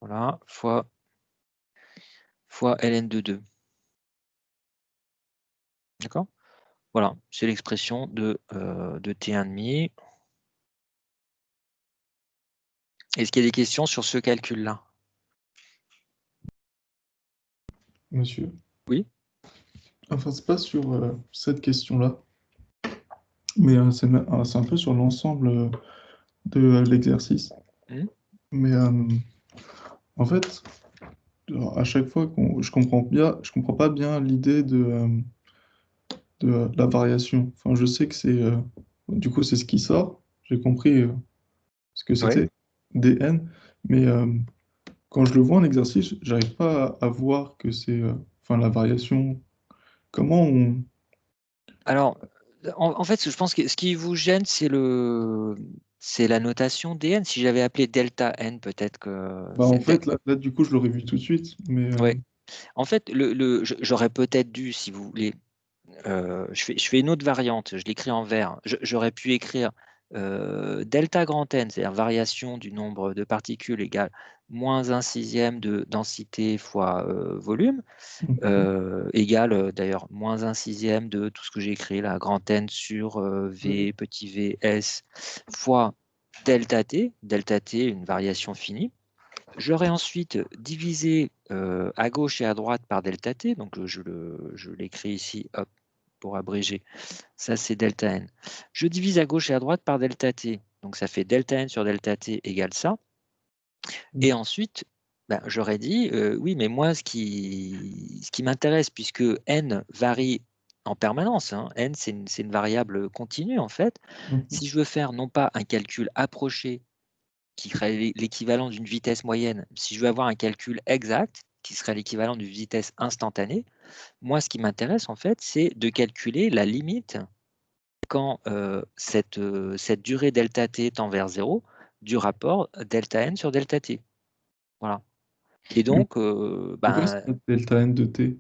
Voilà, fois ln de 2. D'accord? Voilà, c'est l'expression de T1,5. Est-ce qu'il y a des questions sur ce calcul-là? Monsieur. Oui. Enfin, c'est pas sur cette question-là, mais c'est un peu sur l'ensemble de l'exercice. Mais en fait, à chaque fois je comprends pas bien l'idée de la variation. Enfin, je sais que c'est du coup c'est ce qui sort. J'ai compris ce que c'était dn, mais quand je le vois en exercice, j'arrive pas à voir que c'est enfin la variation. Comment on... Alors, en fait, je pense que ce qui vous gêne, c'est la notation dn. Si j'avais appelé delta n, peut-être que... Bah, en fait, là, du coup, je l'aurais vu tout de suite. Mais Ouais. En fait, j'aurais peut-être dû, si vous voulez, je fais une autre variante, je l'écris en vert. J'aurais pu écrire delta grand n, c'est-à-dire variation du nombre de particules égale moins 1 sixième de densité fois volume, égale d'ailleurs moins 1 sixième de tout ce que j'ai écrit là, grand N sur V, petit v, S, fois delta T, une variation finie. J'aurai ensuite divisé à gauche et à droite par delta T, donc je l'écris ici, hop, pour abréger. Ça, c'est delta N. Je divise à gauche et à droite par delta T, donc ça fait delta N sur delta T égale ça. Et ensuite, j'aurais dit, oui, mais moi, ce qui m'intéresse, puisque N varie en permanence, hein, N, c'est une variable continue, en fait. Si je veux faire non pas un calcul approché, qui serait l'équivalent d'une vitesse moyenne, si je veux avoir un calcul exact, qui serait l'équivalent d'une vitesse instantanée, moi, ce qui m'intéresse, en fait, c'est de calculer la limite quand cette durée delta t tend vers 0 du rapport delta n sur delta t. Voilà. Et donc, Pourquoi c'est delta n de t?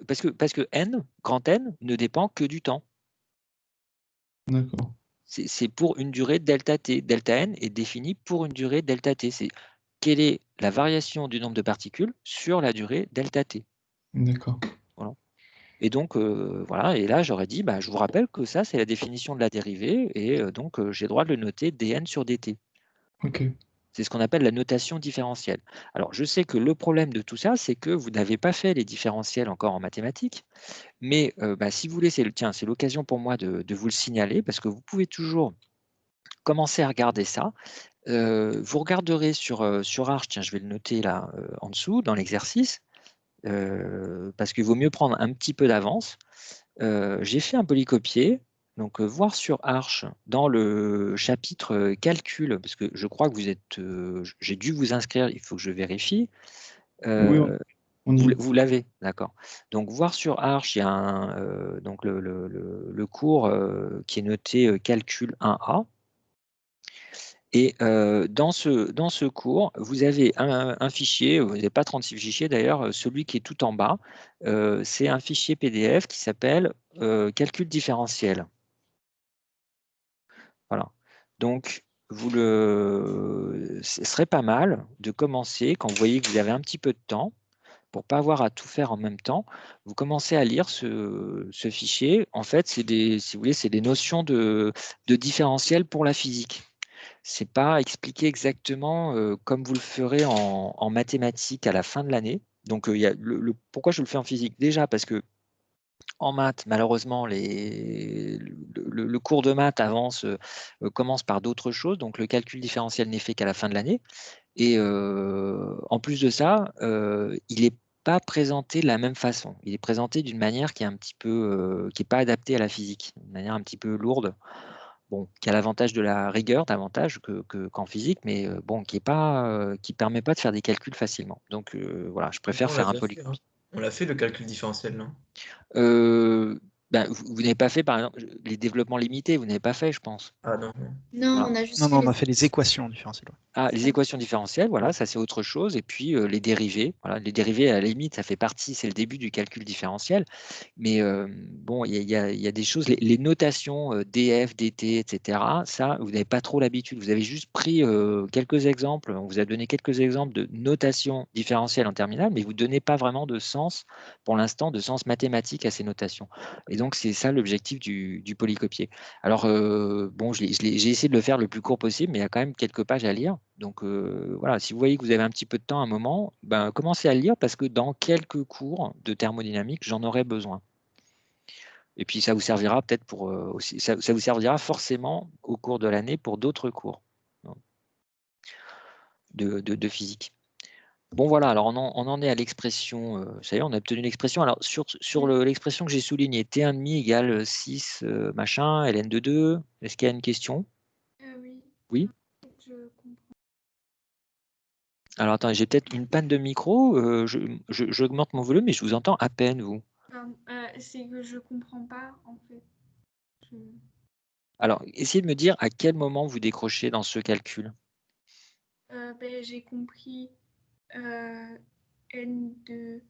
parce que n, grand N, ne dépend que du temps. D'accord. C'est pour une durée delta t. Delta n est défini pour une durée delta t. C'est quelle est la variation du nombre de particules sur la durée delta t. D'accord. Voilà. Et donc, voilà, et là, j'aurais dit, je vous rappelle que ça, c'est la définition de la dérivée, et donc, j'ai le droit de le noter dn sur dt. Ok. C'est ce qu'on appelle la notation différentielle. Alors, je sais que le problème de tout ça, c'est que vous n'avez pas fait les différentiels encore en mathématiques, mais si vous voulez, c'est l'occasion pour moi de vous le signaler, parce que vous pouvez toujours commencer à regarder ça. Vous regarderez sur Arch, tiens, je vais le noter là en dessous, dans l'exercice, parce qu'il vaut mieux prendre un petit peu d'avance. J'ai fait un polycopié, donc voir sur Arch dans le chapitre calcul, parce que je crois que vous êtes, j'ai dû vous inscrire, il faut que je vérifie. Oui, vous l'avez, d'accord. Donc voir sur Arch, il y a donc le cours qui est noté calcul 1A. Et dans ce cours, vous avez un fichier, vous n'avez pas 36 fichiers d'ailleurs, celui qui est tout en bas, c'est un fichier PDF qui s'appelle calcul différentiel. Voilà. Donc, ce serait pas mal de commencer, quand vous voyez que vous avez un petit peu de temps, pour ne pas avoir à tout faire en même temps, vous commencez à lire ce fichier. En fait, si vous voulez, c'est des notions de différentiel pour la physique. Ce n'est pas expliqué exactement comme vous le ferez en mathématiques à la fin de l'année. Donc, il y a pourquoi je le fais en physique? Déjà parce que en maths, malheureusement, le cours de maths commence par d'autres choses. Donc, le calcul différentiel n'est fait qu'à la fin de l'année. Et en plus de ça, il n'est pas présenté de la même façon. Il est présenté d'une manière qui est un petit peu, qui n'est pas adaptée à la physique, d'une manière un petit peu lourde. Bon, qui a l'avantage de la rigueur davantage qu'en physique, mais bon, qui permet pas de faire des calculs facilement. Donc voilà, je préfère faire un polycopié. On l'a fait le calcul différentiel, non? Vous n'avez pas fait, par exemple, les développements limités, vous n'avez pas fait, je pense. Ah non. Non, Voilà. on a juste Non, on a fait les équations différentielles. Ah, les équations différentielles, voilà, ça c'est autre chose. Et puis les dérivés. Voilà, les dérivés, à la limite, ça fait partie, c'est le début du calcul différentiel. Mais bon, il y a des choses, les notations df, dt, etc., ça, vous n'avez pas trop l'habitude. Vous avez juste pris quelques exemples, on vous a donné quelques exemples de notation différentielle en terminale, mais vous ne donnez pas vraiment de sens, pour l'instant, de sens mathématique à ces notations. Et donc, c'est ça l'objectif du polycopier. Alors, bon, j'ai essayé de le faire le plus court possible, mais il y a quand même quelques pages à lire. Donc voilà, si vous voyez que vous avez un petit peu de temps à un moment, commencez à le lire parce que dans quelques cours de thermodynamique, j'en aurai besoin. Et puis ça vous servira peut-être pour aussi, ça vous servira forcément au cours de l'année pour d'autres cours de physique. Bon voilà, alors on en est à l'expression, ça y est, on a obtenu l'expression. Alors sur l'expression que j'ai soulignée, T1,5 égale 6 machin, ln de 2, est-ce qu'il y a une question? Oui. Oui. Je comprends. Alors attends, j'ai peut-être une panne de micro, j'augmente mon volume mais je vous entends à peine, vous. C'est que je comprends pas, en fait. Alors, essayez de me dire à quel moment vous décrochez dans ce calcul. J'ai compris N de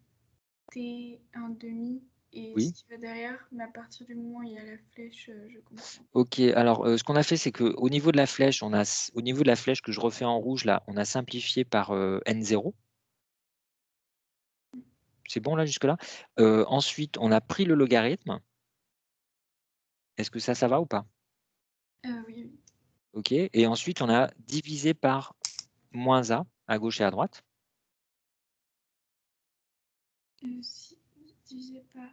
T1,5 et Oui. ce qui va derrière, mais à partir du moment où il y a la flèche, je comprends. Ok, alors ce qu'on a fait, c'est qu'au niveau de la flèche, au niveau de la flèche que je refais en rouge là, on a simplifié par N0. C'est bon là jusque-là? Ensuite, on a pris le logarithme. Est-ce que ça va ou pas? Oui. Ok, et ensuite on a divisé par moins A à gauche et à droite. Si, divisé par.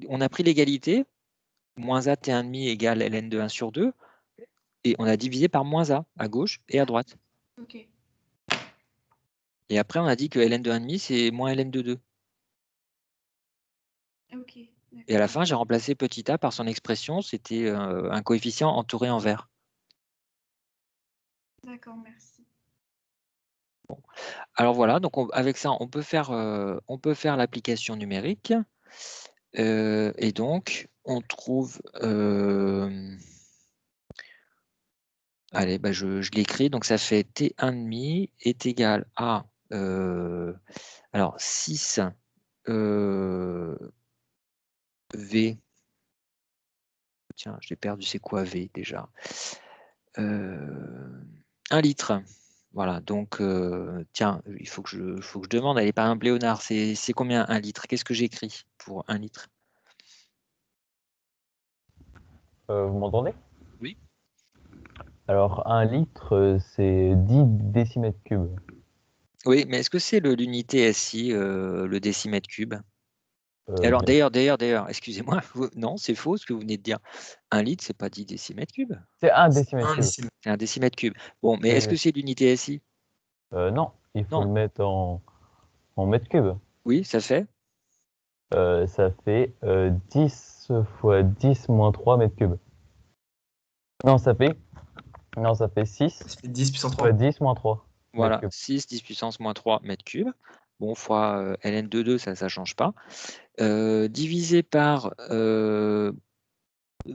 On a pris l'égalité, moins A T1,5 égale ln de 1 sur 2, et on a divisé par moins A à gauche et à droite. Ok. Et après, on a dit que ln de 1,5 c'est moins ln de 2. Ok. Et à la fin, j'ai remplacé petit a par son expression, c'était un coefficient entouré en vert. D'accord, merci. Bon. Alors voilà, donc avec ça, on peut faire l'application numérique. Et donc, on trouve... allez, bah je l'écris, donc ça fait T1,5 est égal à... alors, 6 V... Tiens, j'ai perdu, c'est quoi V déjà? 1 litre. Voilà, donc, tiens, il faut que je demande, allez, par exemple, Léonard, c'est combien 1 litre? Qu'est-ce que j'écris pour 1 litre? Vous m'entendez? Oui. Alors, 1 litre, c'est 10 décimètres cubes. Oui, mais est-ce que c'est l'unité SI, le décimètre cube? Alors, Bien. d'ailleurs, excusez-moi, non, c'est faux ce que vous venez de dire. 1 litre, c'est pas 10 décimètres cubes. C'est 1 décimètre cube. C'est 1 décimètre cube. Bon, mais Oui, est-ce que oui. c'est l'unité SI? Non, il faut Non. le mettre en mètres cubes. Oui, ça fait? Ça fait 10 fois 10 moins 3 mètres cubes. Non, ça fait 6. Ça fait 10 puissance 3. Fois 10 moins 3 Voilà, mètres cubes. 6, 10 puissance moins 3 mètres cubes. Bon, fois ln de 2, ça ne change pas. Divisé par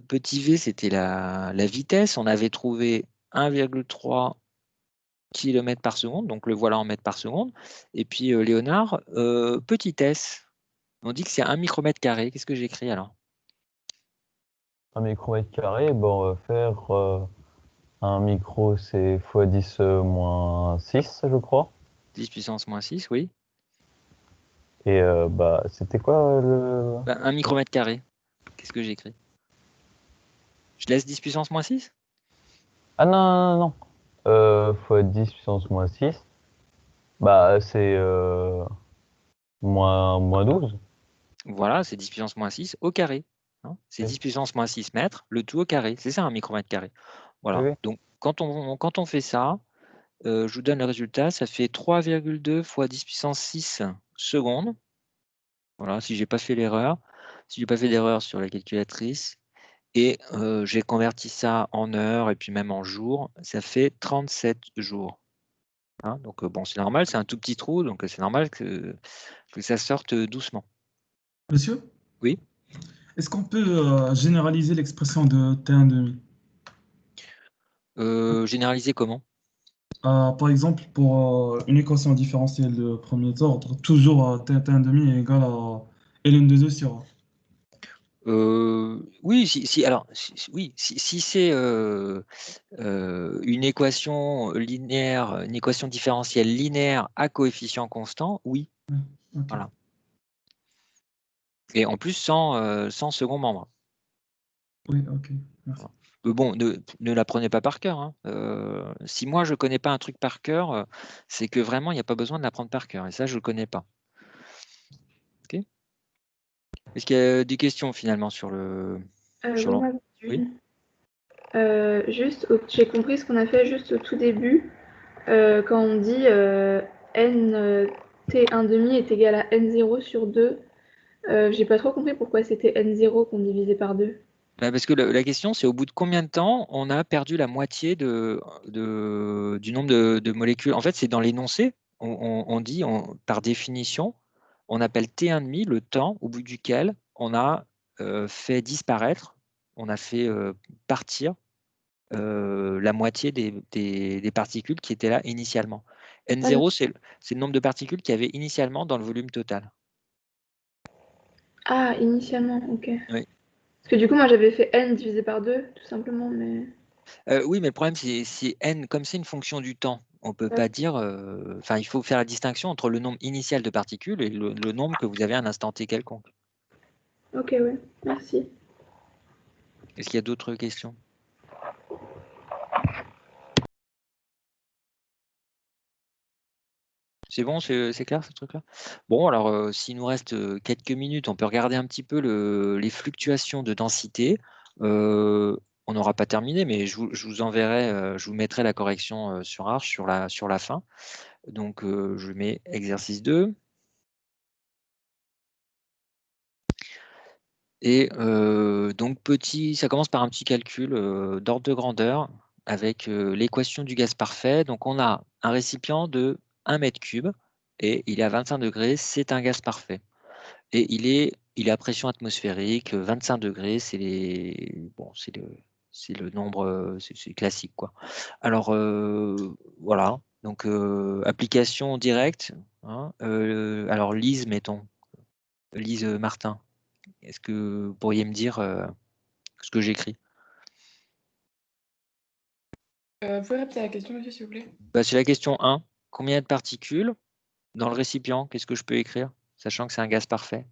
petit v, c'était la vitesse. On avait trouvé 1,3 km par seconde, donc le voilà en mètres par seconde. Et puis Léonard, petit s, on dit que c'est 1 micromètre carré. Qu'est-ce que j'écris alors? 1 micromètre carré, bon, on va faire 1 micro, c'est fois 10 moins 6, je crois. 10 puissance moins 6, oui. Et bah, c'était quoi le... 1 micromètre carré. Qu'est-ce que j'écris? Je laisse 10 puissance moins 6? Ah non. Fois 10 puissance moins 6, bah c'est moins 12. Voilà, c'est 10 puissance moins 6 au carré. Hein, c'est 10 puissance moins 6 mètres, le tout au carré. C'est ça un micromètre carré. Voilà. Oui. Donc, quand on fait ça, je vous donne le résultat, ça fait 3,2 fois 10 puissance 6 secondes. Voilà, si j'ai pas fait l'erreur. Si j'ai pas fait d'erreur sur la calculatrice. Et j'ai converti ça en heures et puis même en jours. Ça fait 37 jours. Hein, donc, bon, c'est normal, c'est un tout petit trou, donc c'est normal que ça sorte doucement. Monsieur? Oui. Est-ce qu'on peut généraliser l'expression de T1,5? Généraliser comment? Par exemple, pour une équation différentielle de premier ordre, toujours T1,5 est égal à ln de 2 sur A. Oui, oui, si c'est une équation linéaire, une équation différentielle linéaire à coefficient constant, oui. Okay. Voilà. Et en plus sans second membre. Oui, ok, merci. Bon, ne l'apprenez pas par cœur. Hein. Si moi je connais pas un truc par cœur, c'est que vraiment il n'y a pas besoin de l'apprendre par cœur. Et ça, je le connais pas. Ok. Est-ce qu'il y a des questions finalement sur le. Oui. Juste, j'ai compris ce qu'on a fait juste au tout début, quand on dit n t1,5 est égal à n0 sur 2. J'ai pas trop compris pourquoi c'était n0 qu'on divisait par 2. Parce que la question, c'est au bout de combien de temps on a perdu la moitié du nombre de molécules. En fait, c'est dans l'énoncé. On dit, par définition, on appelle T1,5 le temps au bout duquel on a fait disparaître, on a fait partir la moitié des particules qui étaient là initialement. N0, c'est le nombre de particules qu'il y avait initialement dans le volume total. Ah, initialement, ok. Oui. Parce que du coup, moi, j'avais fait n divisé par 2, tout simplement, mais... Oui, mais le problème, c'est n, comme c'est une fonction du temps, on ne peut Ouais. pas dire... Enfin, il faut faire la distinction entre le nombre initial de particules et le nombre que vous avez à un instant t quelconque. Ok, ouais, merci. Est-ce qu'il y a d'autres questions? C'est bon, c'est clair ce truc-là? Bon, alors s'il nous reste quelques minutes, on peut regarder un petit peu les fluctuations de densité. On n'aura pas terminé, mais je vous enverrai, je vous mettrai la correction sur Arch sur la fin. Donc je mets exercice 2. Et donc ça commence par un petit calcul d'ordre de grandeur avec l'équation du gaz parfait. Donc on a un récipient de 1 mètre cube et il est à 25 degrés, c'est un gaz parfait. Et il est à pression atmosphérique, 25 degrés, c'est le nombre, c'est classique, quoi. Alors voilà, donc application directe, hein, alors Lise, mettons, Lise Martin. Est-ce que vous pourriez me dire ce que j'écris? Vous pouvez répéter la question, monsieur, s'il vous plaît? Bah, c'est la question 1. Combien de particules dans le récipient? Qu'est-ce que je peux écrire, sachant que c'est un gaz parfait?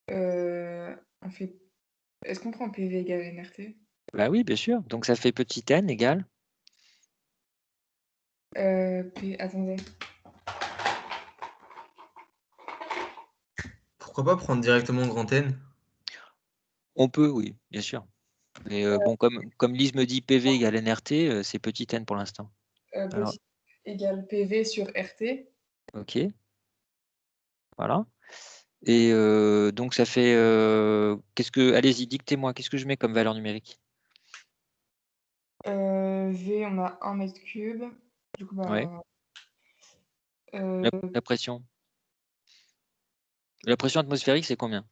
On fait... Est-ce qu'on prend PV égale NRT? Bah oui, bien sûr. Donc ça fait petit n égale. Attendez. Pourquoi pas prendre directement grand N? On peut, oui, bien sûr. Mais bon, comme Lise me dit PV égale nRT, c'est petit n pour l'instant. Petit égale PV sur RT. Ok. Voilà. Et donc ça fait... allez-y, dictez-moi, qu'est-ce que je mets comme valeur numérique? V, on a 1 mètre cube. Du coup, Ouais. bah... La pression. La pression atmosphérique, c'est combien?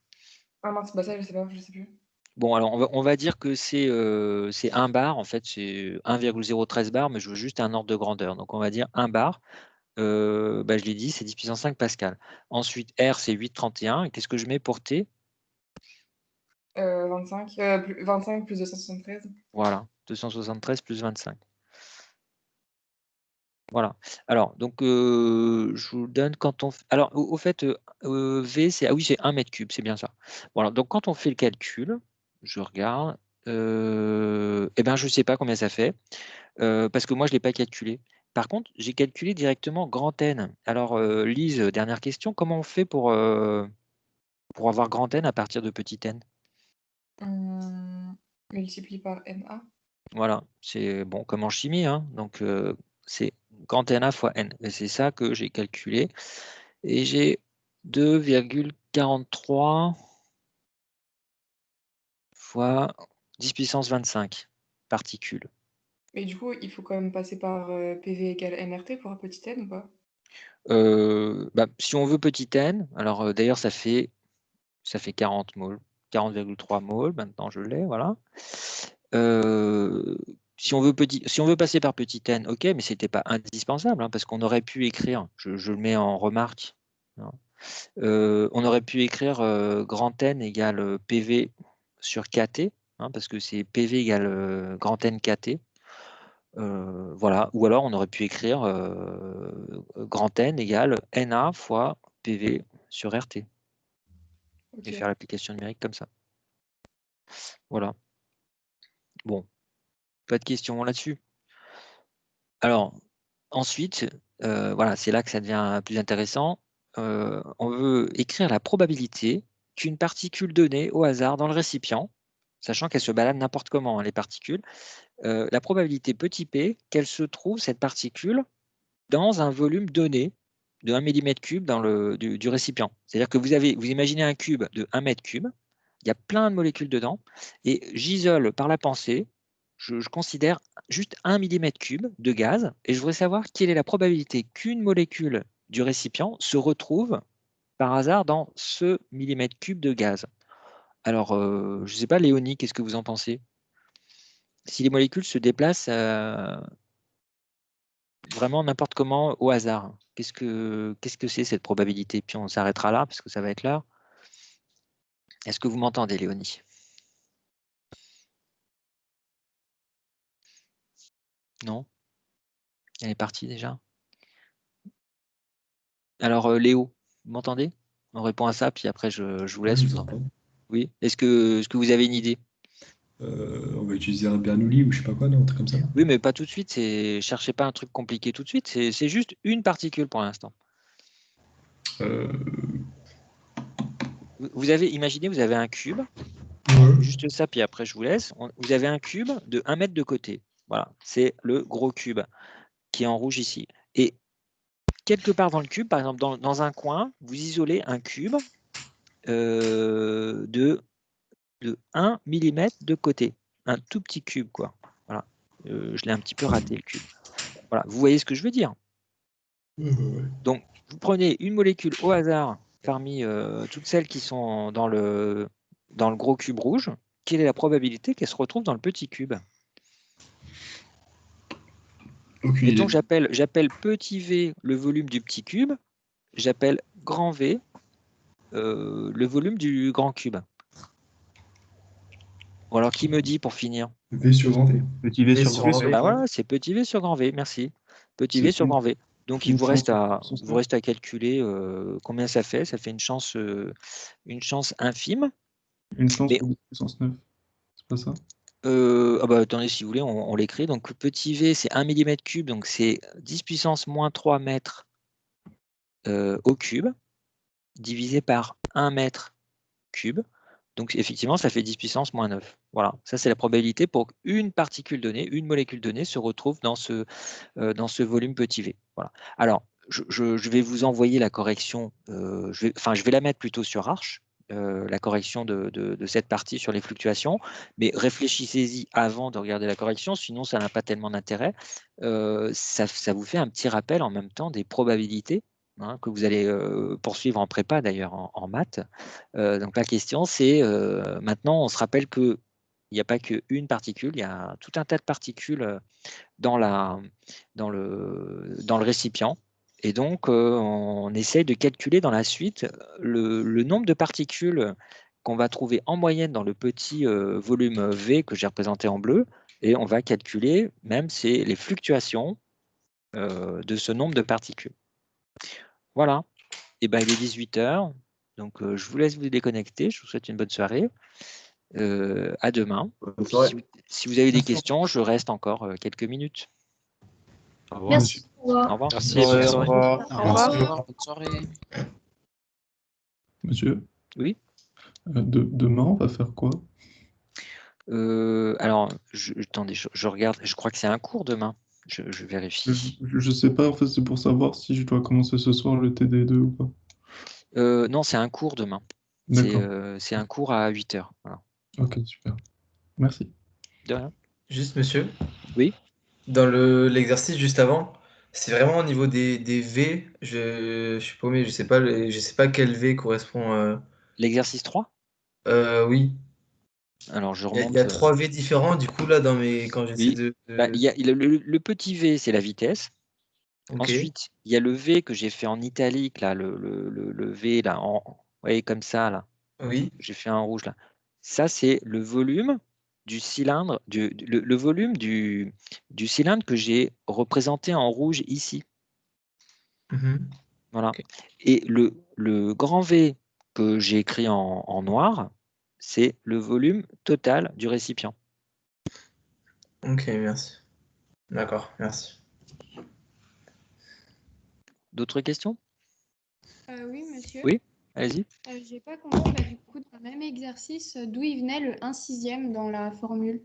Ah mince, bah ça, je sais pas, je sais plus. Bon, alors on va dire que c'est 1 bar, en fait, c'est 1,013 bar, mais je veux juste un ordre de grandeur. Donc on va dire 1 bar. Bah, je l'ai dit, c'est 10 puissance 5 pascal. Ensuite, R, c'est 8,31. Et qu'est-ce que je mets pour T? 25 plus 273. Voilà, 273 plus 25. Voilà. Alors, donc, je vous donne quand on... Alors, au fait, V, c'est... Ah oui, c'est 1 mètre cube, c'est bien ça. Voilà, donc quand on fait le calcul, je regarde, eh ben, je ne sais pas combien ça fait, parce que moi, je ne l'ai pas calculé. Par contre, j'ai calculé directement grand N. Alors, Lise, dernière question, comment on fait pour avoir grand N à partir de petit n? On multiplie par NA. Voilà, c'est bon comme en chimie, hein. Donc c'est grand NA fois n. Et c'est ça que j'ai calculé. Et j'ai 2,43 fois 10 puissance 25 particules. Mais du coup, il faut quand même passer par PV égale NRT pour un petit n ou pas? Bah, si on veut petit n, alors d'ailleurs ça fait 40 moles, 40,3 moles, maintenant je l'ai, voilà. Si on veut passer par petit n, ok, mais ce n'était pas indispensable, hein, parce qu'on aurait pu écrire, je le mets en remarque, hein, on aurait pu écrire grand N égale PV sur KT, hein, parce que c'est PV égale grand N KT. Voilà, ou alors on aurait pu écrire grand N égale NA fois PV sur RT. Et faire l'application numérique comme ça. Voilà. Bon, pas de questions là-dessus. Alors, ensuite, voilà, c'est là que ça devient plus intéressant. On veut écrire la probabilité qu'une particule donnée au hasard dans le récipient, sachant qu'elle se balade n'importe comment, hein, les particules, la probabilité petit p qu'elle se trouve, cette particule, dans un volume donné de 1 mm3 du récipient. C'est-à-dire que vous imaginez un cube de 1 m3, il y a plein de molécules dedans, et j'isole par la pensée, je considère juste 1 mm3 de gaz, et je voudrais savoir quelle est la probabilité qu'une molécule du récipient se retrouve par hasard dans ce millimètre cube de gaz. Alors, je ne sais pas, Léonie, qu'est-ce que vous en pensez? Si les molécules se déplacent vraiment n'importe comment au hasard, qu'est-ce que c'est cette probabilité? Puis on s'arrêtera là, parce que ça va être l'heure. Est-ce que vous m'entendez, Léonie? Non? Elle est partie déjà? Alors, Léo, vous m'entendez? On répond à ça, puis après, je vous laisse. je vous entends. Oui. Est-ce que vous avez une idée? On va utiliser un Bernoulli ou je sais pas quoi, non, un truc comme ça. Oui, mais pas tout de suite. Cherchez pas un truc compliqué tout de suite. C'est juste une particule pour l'instant. Imaginez, vous avez un cube. Juste ça, puis après, je vous laisse. Vous avez un cube de 1 mètre de côté. Voilà, c'est le gros cube qui est en rouge ici. Et quelque part dans le cube, par exemple, dans un coin, vous isolez un cube de 1 mm de côté. Un tout petit cube, quoi. Voilà. Je l'ai un petit peu raté, le cube. Voilà. Vous voyez ce que je veux dire? Donc, vous prenez une molécule au hasard parmi toutes celles qui sont dans le gros cube rouge. Quelle est la probabilité qu'elle se retrouve dans le petit cube? Et donc, j'appelle petit v le volume du petit cube. J'appelle grand V le volume du grand cube. Ou alors, qui me dit pour finir? V sur grand V. Petit V sur grand V. Bah voilà, c'est petit v sur grand V, merci. Petit v sur grand V. Donc, il vous reste à calculer combien ça fait. Ça fait une chance infime. Une chance pour 10 puissance 9. C'est pas ça? Attendez, si vous voulez, on l'écrit. Donc, petit v, c'est 1 mm3, donc c'est 10 puissance moins 3 mètres au cube, divisé par 1 mètre cube. Donc, effectivement, ça fait 10 puissance moins 9. Voilà, ça, c'est la probabilité pour qu'une particule donnée, une molécule donnée, se retrouve dans ce volume petit v. Voilà. Alors, je vais vous envoyer la correction. Je vais la mettre plutôt sur Arch, la correction de cette partie sur les fluctuations. Mais réfléchissez-y avant de regarder la correction, sinon, ça n'a pas tellement d'intérêt. Ça vous fait un petit rappel en même temps des probabilités. Que vous allez poursuivre en prépa d'ailleurs en maths. Donc la question c'est, maintenant on se rappelle qu'il n'y a pas qu'une particule, il y a tout un tas de particules dans le récipient. Et donc on essaye de calculer dans la suite le nombre de particules qu'on va trouver en moyenne dans le petit volume V que j'ai représenté en bleu. Et on va calculer même les fluctuations de ce nombre de particules. Voilà, et ben, il est 18 h, donc je vous laisse vous déconnecter, je vous souhaite une bonne soirée, à demain. Si vous avez des questions, je reste encore quelques minutes. Au revoir. Merci. Au revoir. Merci. Au revoir. Bonne soirée. Monsieur? Oui? Demain, on va faire quoi? Alors, attendez, je regarde, je crois que c'est un cours demain. Je vérifie. Je sais pas, en fait, c'est pour savoir si je dois commencer ce soir le TD2 ou pas. Non, c'est un cours demain. C'est un cours à 8 h. Voilà. Ok, super. Merci. De rien. Juste, monsieur? Oui? Dans l'exercice juste avant, c'est vraiment au niveau des V. Je suis paumé, je sais pas quel V correspond. L'exercice 3? Oui. Alors, je Il y remonte. a 3 V différents, du coup, là, quand j'essaie de. Bah, le petit V, c'est la vitesse. Ok. Ensuite, il y a le V que j'ai fait en italique, là, le V, là, vous voyez, comme ça, là. Oui. J'ai fait un rouge, là. Ça, c'est le volume du cylindre, le volume du cylindre que j'ai représenté en rouge ici. Voilà. Okay. Et le grand V que j'ai écrit en noir, c'est le volume total du récipient. Ok, merci. D'accord, merci. D'autres questions? Oui, monsieur. Oui, allez-y. J'ai pas compris, du coup, dans le même exercice, d'où il venait le 1/6 dans la formule?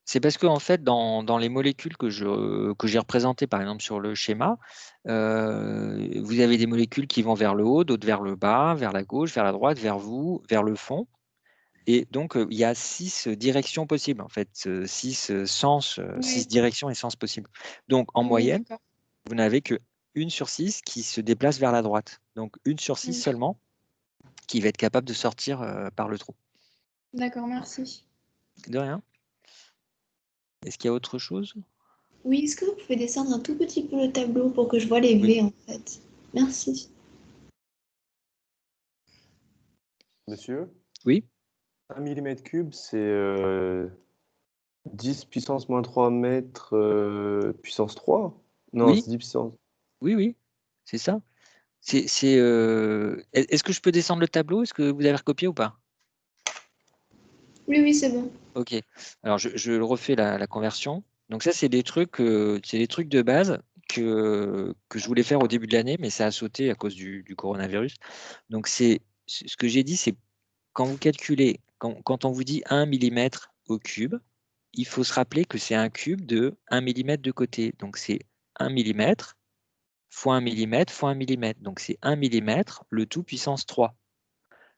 C'est parce que en fait, dans les molécules que j'ai représentées, par exemple sur le schéma, vous avez des molécules qui vont vers le haut, d'autres vers le bas, vers la gauche, vers la droite, vers vous, vers le fond. Et donc, il y a 6 directions possibles, en fait, 6 sens, 6 directions et sens possibles. Donc, en moyenne, vous n'avez que 1 sur 6 qui se déplace vers la droite. Donc, 1 sur 6 seulement qui va être capable de sortir par le trou. D'accord, merci. De rien. Est-ce qu'il y a autre chose? Oui, est-ce que vous pouvez descendre un tout petit peu le tableau pour que je vois les V, en fait? Merci. Monsieur? Oui? 1 mm3, c'est 10 puissance moins 3 mètres puissance 3? Non, Oui, c'est 10 puissance. oui, c'est ça. Est-ce que je peux descendre le tableau? Est-ce que vous avez recopié ou pas? Oui, oui, c'est bon. Ok. Alors je refais la conversion. Donc ça, c'est des trucs de base que je voulais faire au début de l'année, mais ça a sauté à cause du coronavirus. Donc ce que j'ai dit, c'est quand vous calculez, quand on vous dit 1 mm au cube, il faut se rappeler que c'est un cube de 1 mm de côté. Donc c'est 1 mm fois 1 mm fois 1 mm. Donc c'est 1 mm, le tout puissance 3.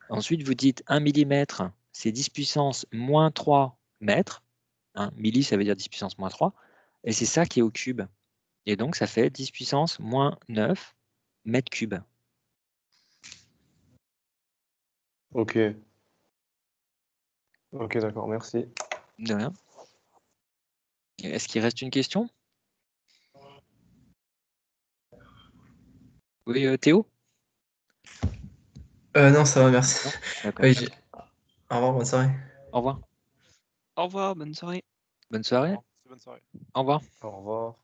Ensuite, vous dites 1 mm, c'est 10 puissance moins 3 mètres. Milli, ça veut dire 10 puissance moins 3. Et c'est ça qui est au cube. Et donc, ça fait 10 puissance moins 9 mètres cubes. Ok. Ok, d'accord, merci. De rien. Est-ce qu'il reste une question? Oui, Théo? Non, ça va, merci. Non? D'accord. Oui, au revoir, bonne soirée. Au revoir. Au revoir, bonne soirée. Bonne soirée. Bonne soirée. Au revoir. Au revoir.